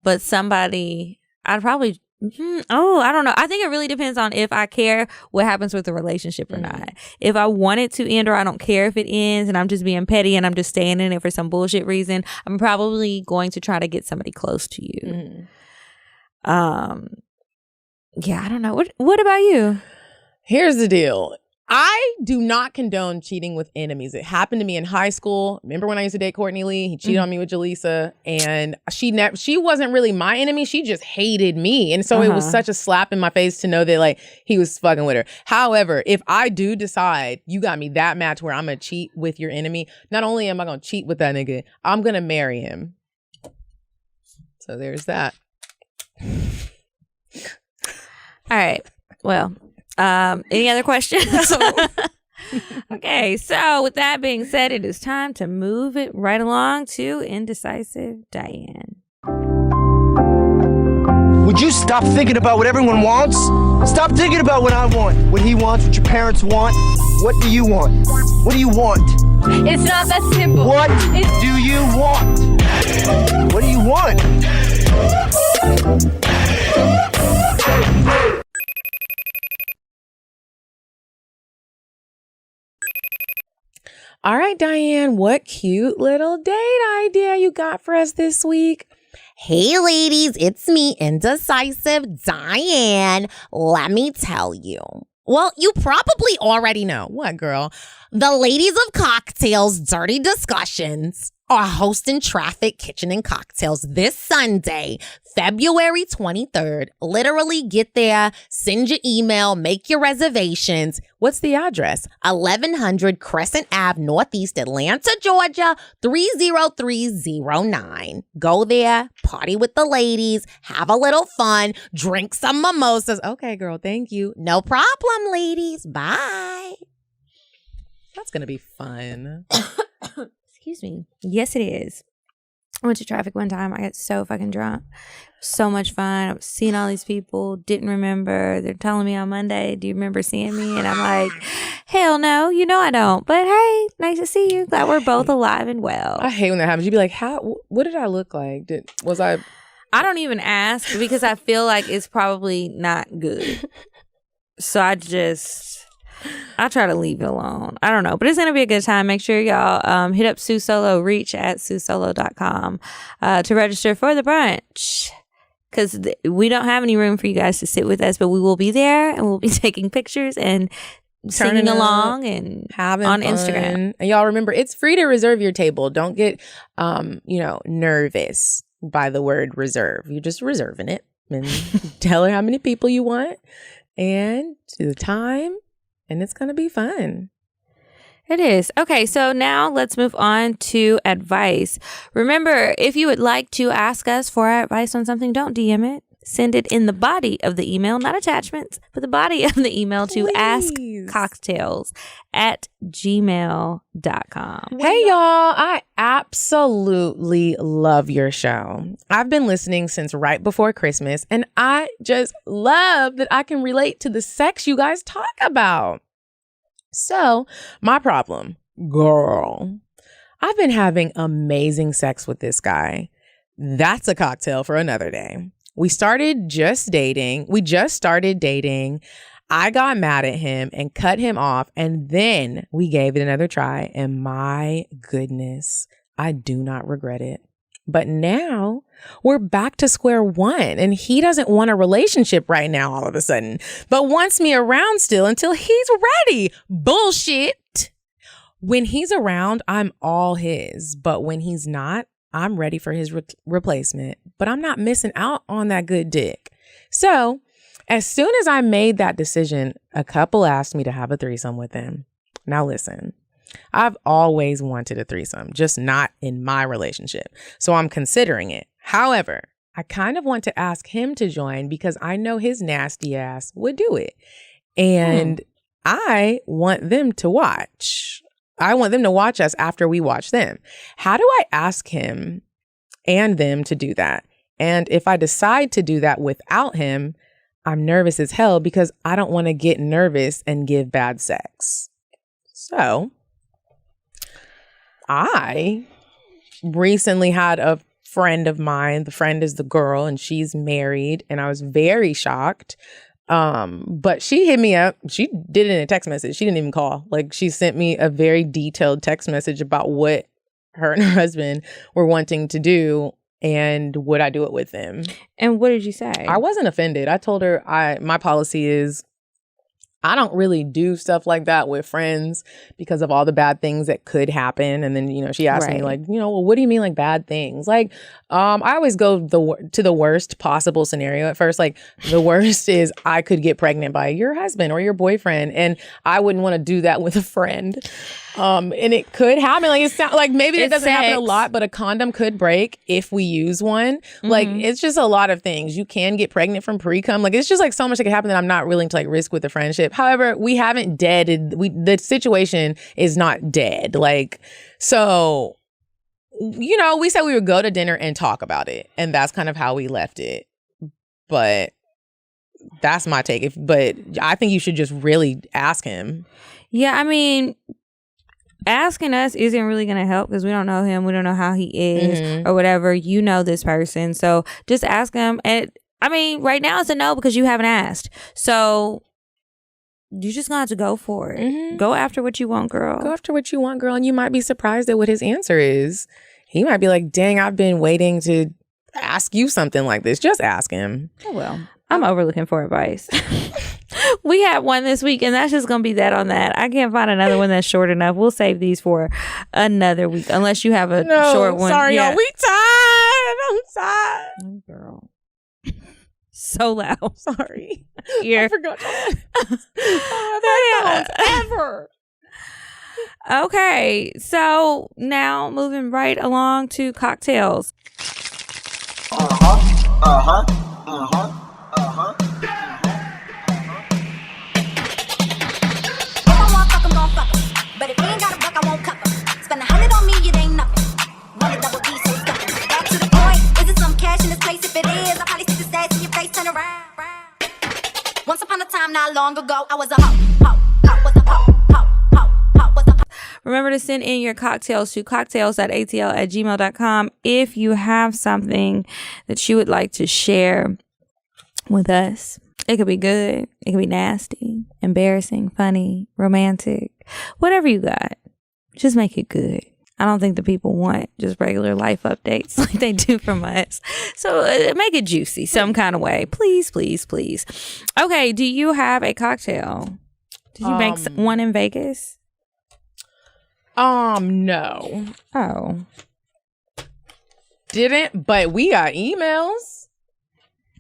but somebody. I'd probably Oh, I don't know. I think it really depends on if I care what happens with the relationship or not. If I want it to end or I don't care if it ends and I'm just being petty and I'm just staying in it for some bullshit reason, I'm probably going to try to get somebody close to you. Yeah, I don't know. What about you? Here's the deal. I do not condone cheating with enemies. It happened to me in high school. Remember when I used to date Courtney Lee? He cheated on me with Jaleesa, and she wasn't really my enemy. She just hated me. And so it was such a slap in my face to know that like he was fucking with her. However, if I do decide you got me that match where I'm going to cheat with your enemy, not only am I going to cheat with that nigga, I'm going to marry him. So there's that. All right. Well, any other questions? Okay, so with that being said, it is time to move it right along to Indecisive Diane. Would you stop thinking about what everyone wants? Stop thinking about what I want, what he wants, what your parents want. What do you want? What do you want? It's not that simple. What do you want? What do you want? All right, Diane, what cute little date idea you got for us this week? Hey ladies, it's me, Indecisive Diane. Let me tell you. Well, you probably already know. What, girl? The ladies of CockTales Dirty Discussions are hosting Traffic Kitchen and Cocktails this Sunday, February 23rd. Literally get there, send your email, make your reservations. What's the address? 1100 Crescent Ave, Northeast Atlanta, Georgia, 30309. Go there, party with the ladies, have a little fun, drink some mimosas. Okay, girl, thank you. No problem, ladies. Bye. That's going to be fun. Excuse me. Yes, it is. I went to Traffic one time. I got so fucking drunk. So much fun. I was seeing all these people. Didn't remember. They're telling me on Monday, do you remember seeing me? And I'm like, hell no, you know I don't. But hey, nice to see you. Glad we're both alive and well. I hate when that happens. You'd be like, what did I look like? I don't even ask because I feel like it's probably not good. So I'll try to leave it alone. I don't know, but it's going to be a good time. Make sure y'all hit up Sue Solo, reach at SueSolo.com to register for the brunch because we don't have any room for you guys to sit with us, but we will be there and we'll be taking pictures and singing along and having on fun. Instagram. And y'all remember, it's free to reserve your table. Don't get, nervous by the word reserve. You're just reserving it and tell her how many people you want and to the time. And it's going to be fun. It is. Okay, so now let's move on to advice. Remember, if you would like to ask us for our advice on something, don't DM it. Send it in the body of the email, not attachments, but the body of the email to askcocktails@gmail.com. Hey, y'all. I absolutely love your show. I've been listening since right before Christmas, and I just love that I can relate to the sex you guys talk about. So, my problem, girl, I've been having amazing sex with this guy. That's a cocktail for another day. We just started dating. I got mad at him and cut him off, and then we gave it another try, and my goodness, I do not regret it. But now we're back to square one, and he doesn't want a relationship right now all of a sudden, but wants me around still until he's ready. Bullshit. When he's around, I'm all his, but when he's not, I'm ready for his replacement, but I'm not missing out on that good dick. So as soon as I made that decision, a couple asked me to have a threesome with him. Now listen, I've always wanted a threesome, just not in my relationship. So I'm considering it. However, I kind of want to ask him to join because I know his nasty ass would do it. And I want them to watch. I want them to watch us after we watch them. How do I ask him and them to do that? And if I decide to do that without him, I'm nervous as hell because I don't want to get nervous and give bad sex. So I recently had a friend of mine. The friend is the girl and she's married, and I was very shocked. But she hit me up. She did it in a text message. She didn't even call. Like, she sent me a very detailed text message about what her and her husband were wanting to do and would I do it with them. And what did you say? I wasn't offended. I told her my policy is I don't really do stuff like that with friends because of all the bad things that could happen. And then, you know, she asked me like, you know, well, what do you mean like bad things? Like, I always go to the worst possible scenario at first. Like, the worst is I could get pregnant by your husband or your boyfriend, and I wouldn't want to do that with a friend. And it could happen. Like, it's not like maybe it doesn't happen a lot, but a condom could break if we use one. Mm-hmm. Like, it's just a lot of things. You can get pregnant from pre-cum. Like, it's just like so much that could happen that I'm not willing to like risk with the friendship. However, we haven't deaded. The situation is not dead. Like, so, you know, we said we would go to dinner and talk about it, and that's kind of how we left it. But that's my take. But I think you should just really ask him. Yeah, I mean, asking us isn't really going to help because we don't know him. We don't know how he is or whatever. You know this person. So just ask him. And I mean, right now it's a no because you haven't asked. So you just going to have to go for it. Mm-hmm. Go after what you want, girl. Go after what you want, girl. And you might be surprised at what his answer is. He might be like, dang, I've been waiting to ask you something like this. Just ask him. Oh, well. I'm overlooking for advice. We had one this week, and that's just going to be that on that. I can't find another one that's short enough. We'll save these for another week, unless you have a short one. Sorry, y'all. We tired. I'm tired. Oh, girl. So loud. Sorry. I forgot that. Ever. Okay, so now moving right along to CockTales. But if you ain't got a buck, I won't cup 'em. Spend 100 on me, it ain't nothing. Run a double D, so stuck. Back to the point. Is it some cash in this place? If it is, I'll probably stick the stats in your face, turn around. Once upon a time, not long ago, I was a was a was a Remember to send in your cocktails to cocktales.atl@gmail.com if you have something that you would like to share with us. It could be good. It could be nasty, embarrassing, funny, romantic, whatever you got. Just make it good. I don't think the people want just regular life updates like they do from us. So make it juicy some kind of way. Please, please, please. Okay. Do you have a cocktail? Did you make one in Vegas? No. Oh. Didn't, but we got emails.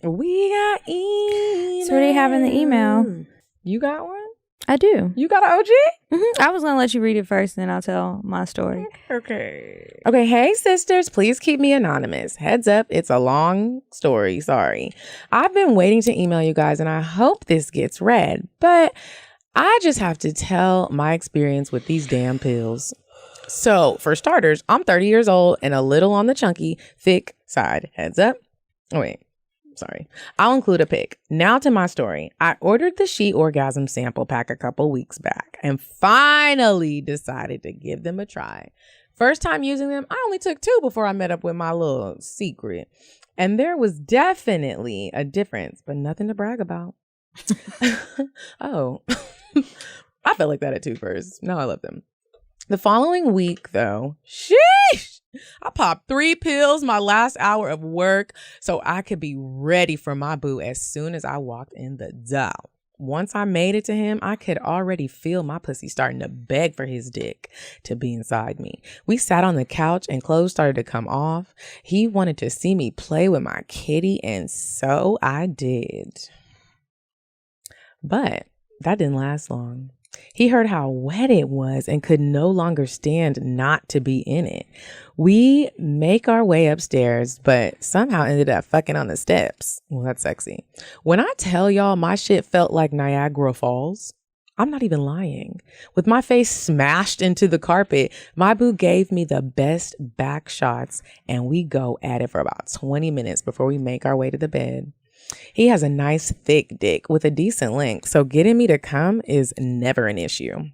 We got emails. So what do you have in the email? You got one? I do. You got an OG? Mm-hmm. I was going to let you read it first, and then I'll tell my story. Okay. Hey, sisters, please keep me anonymous. Heads up, it's a long story. Sorry. I've been waiting to email you guys, and I hope this gets read, but I just have to tell my experience with these damn pills. So, for starters, I'm 30 years old and a little on the chunky, thick side. Heads up. Oh, wait. Sorry. I'll include a pic. Now to my story. I ordered the She Orgasm sample pack a couple weeks back and finally decided to give them a try. First time using them, I only took 2 before I met up with my little secret. And there was definitely a difference, but nothing to brag about. Oh, I felt like that at 2 first. No, I love them. The following week, though, sheesh, I popped 3 pills my last hour of work so I could be ready for my boo as soon as I walked in the door. Once I made it to him, I could already feel my pussy starting to beg for his dick to be inside me. We sat on the couch and clothes started to come off. He wanted to see me play with my kitty, and so I did. But that didn't last long. He heard how wet it was and could no longer stand not to be in it. We make our way upstairs, but somehow ended up fucking on the steps. Well, that's sexy. When I tell y'all my shit felt like Niagara Falls, I'm not even lying. With my face smashed into the carpet, my boo gave me the best back shots, and we go at it for about 20 minutes before we make our way to the bed. He has a nice thick dick with a decent length, so getting me to come is never an issue.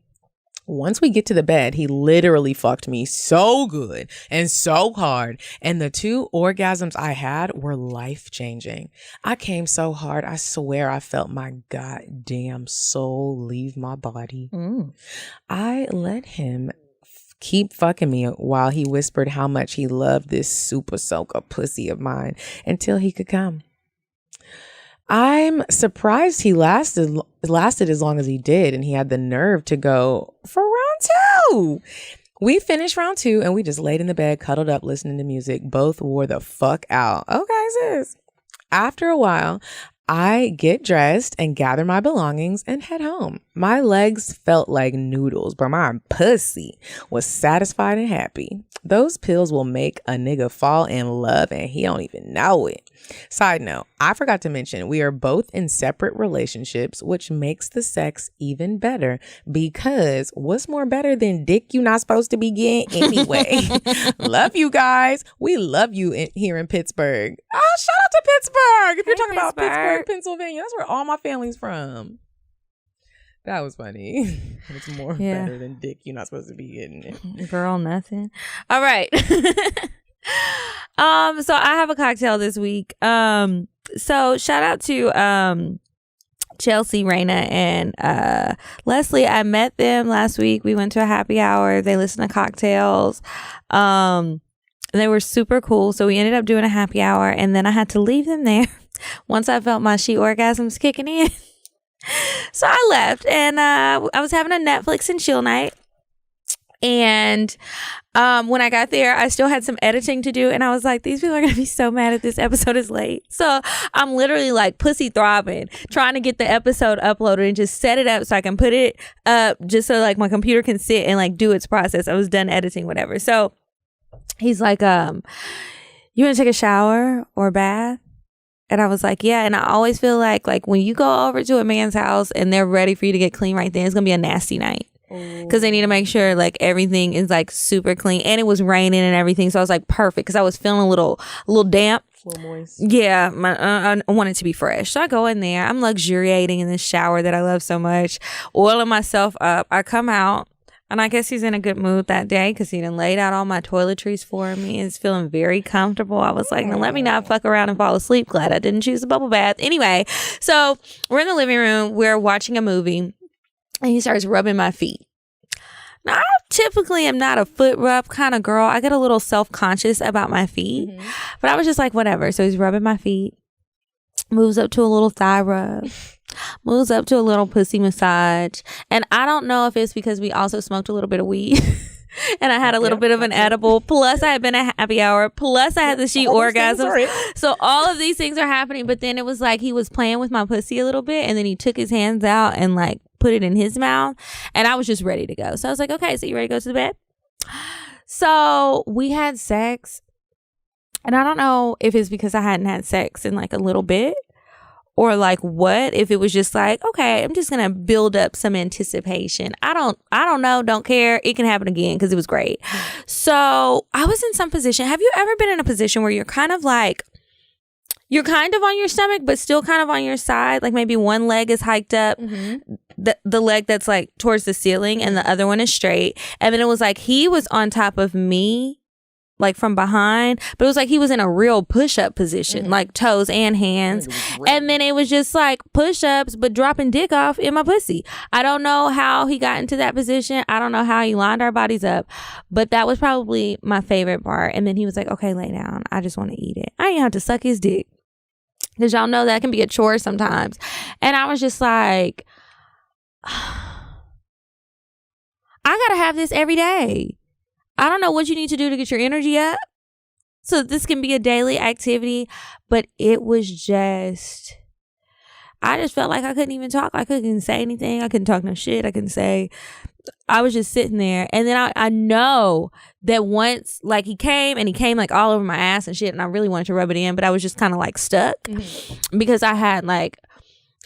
Once we get to the bed, he literally fucked me so good and so hard. And the 2 orgasms I had were life-changing. I came so hard, I swear I felt my goddamn soul leave my body. I let him keep fucking me while he whispered how much he loved this super soaker pussy of mine until he could come. I'm surprised he lasted as long as he did, and he had the nerve to go for round 2. We finished round 2 and we just laid in the bed, cuddled up, listening to music. Both wore the fuck out. Okay, sis. After a while, I get dressed and gather my belongings and head home. My legs felt like noodles, but my pussy was satisfied and happy. Those pills will make a nigga fall in love and he don't even know it. Side note, I forgot to mention we are both in separate relationships, which makes the sex even better because what's more better than dick you not supposed to be getting anyway? Love you guys. We love you here in Pittsburgh. Oh, shout out to Pittsburgh. If you're talking about Pittsburgh, Pennsylvania, that's where all my family's from. That was funny. It's more better than dick you're not supposed to be getting it. Girl, nothing. All right. So I have a cocktail this week. So shout out to Chelsea, Raina, and Leslie. I met them last week. We went to a happy hour. They listened to CockTales. They were super cool. So we ended up doing a happy hour, and then I had to leave them there once I felt my she orgasms kicking in. So I left, and I was having a Netflix and chill night. And when I got there, I still had some editing to do, and I was like, these people are gonna be so mad if this episode is late. So I'm literally like pussy throbbing, trying to get the episode uploaded and just set it up so I can put it up just so like my computer can sit and like do its process. I was done editing, whatever. So he's like, you want to take a shower or a bath? And I was like, yeah. And I always feel like when you go over to a man's house and they're ready for you to get clean right then, it's going to be a nasty night. Because they need to make sure like everything is like super clean. And it was raining and everything. So I was like, perfect. Because I was feeling a little damp. A little moist. Yeah. I want it to be fresh. So I go in there. I'm luxuriating in this shower that I love so much. Oiling myself up. I come out. And I guess he's in a good mood that day because he done laid out all my toiletries for me. He's feeling very comfortable. I was like, now let me not fuck around and fall asleep. Glad I didn't choose a bubble bath. Anyway, so we're in the living room. We're watching a movie. And he starts rubbing my feet. Now, I typically am not a foot rub kind of girl. I get a little self-conscious about my feet. But I was just like, whatever. So he's rubbing my feet. Moves up to a little thigh rub. Moves up to a little pussy massage. And I don't know if it's because we also smoked a little bit of weed. And I had a little bit of an edible. Plus I had been a happy hour. Plus I had the she orgasm. So all of these things are happening. But then it was like he was playing with my pussy a little bit. And then he took his hands out and like put it in his mouth. And I was just ready to go. So I was like, okay, so you ready to go to the bed? So we had sex. And I don't know if it's because I hadn't had sex in like a little bit. Or like what, if it was just like, okay, I'm just going to build up some anticipation. I don't know. Don't care. It can happen again because it was great. So I was in some position. Have you ever been in a position where you're kind of like, you're kind of on your stomach, but still kind of on your side? Like maybe one leg is hiked up, the leg that's like towards the ceiling and the other one is straight. And then it was like he was on top of me. Like from behind, but it was like he was in a real push-up position, like toes and hands. And then it was just like push-ups, but dropping dick off in my pussy. I don't know how he got into that position. I don't know how he lined our bodies up, but that was probably my favorite part. And then he was like, okay, lay down. I just want to eat it. I didn't have to suck his dick because y'all know that can be a chore sometimes. And I was just like, I gotta have this every day. I don't know what you need to do to get your energy up. So this can be a daily activity, but it was just, I just felt like I couldn't even talk. I couldn't say anything. I couldn't talk no shit. I was just sitting there. And then I know that once like he came like all over my ass and shit. And I really wanted to rub it in, but I was just kind of like stuck because I had like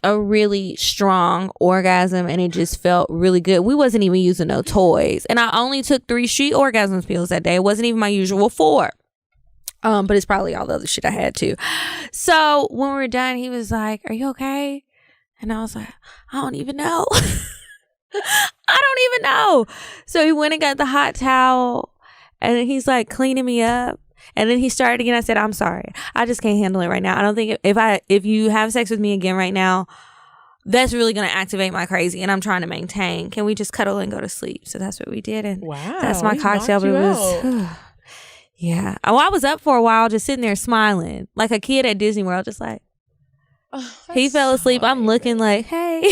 a really strong orgasm and it just felt really good. We wasn't even using no toys. And I only took 3 she orgasms pills that day. It wasn't even my usual 4. But it's probably all the other shit I had too. So when we were done, he was like, are you okay? And I was like, I don't even know. I don't even know. So he went and got the hot towel, and then he's like cleaning me up. And then he started again. I said, I'm sorry. I just can't handle it right now. I don't think if you have sex with me again right now, that's really going to activate my crazy. And I'm trying to maintain. Can we just cuddle and go to sleep? So that's what we did. And that's my cocktail. But it was, yeah. Well, I was up for a while just sitting there smiling like a kid at Disney World, just like, he fell asleep. I'm looking like, hey.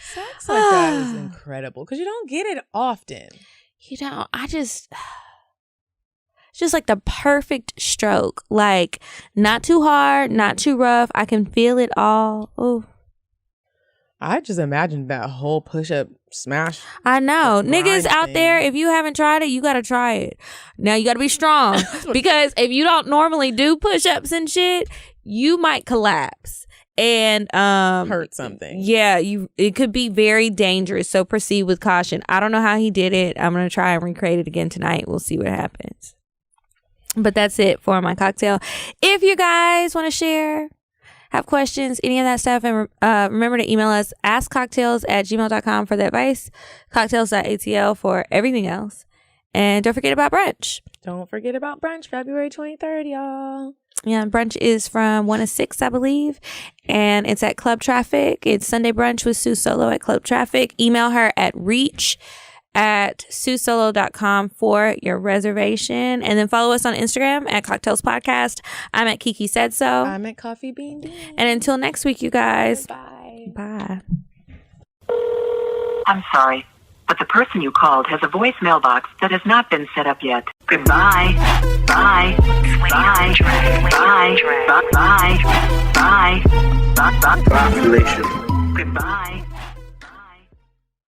Sex like that is incredible because you don't get it often. You know, it's just like the perfect stroke. Like, not too hard, not too rough. I can feel it all. Oh, I just imagined that whole push-up smash. I know. Niggas out there, if you haven't tried it, you got to try it. Now, you got to be strong because if you don't normally do push-ups and shit, you might collapse and hurt something. Yeah, it could be very dangerous. So proceed with caution. I don't know how he did it. I'm going to try and recreate it again tonight. We'll see what happens. But that's it for my cocktail. If you guys want to share, have questions, any of that stuff, and remember to email us, askcocktails@gmail.com for the advice, cocktails.atl for everything else. And don't forget about brunch. Don't forget about brunch, February 23rd, y'all. Yeah, brunch is from 1 to 6, I believe. And it's at Club Traffic. It's Sunday brunch with Sue Solo at Club Traffic. Email her at reach@susolo.com for your reservation. And then follow us on Instagram at Cocktails Podcast. I'm at Kiki Said So. I'm at Coffee Bean Dean. And until next week, you guys. Bye. Bye. I'm sorry, but the person you called has a voicemail box that has not been set up yet. Goodbye. Bye. Bye. Bye. Bye. Bye. Bye. Bye. Bye. Goodbye.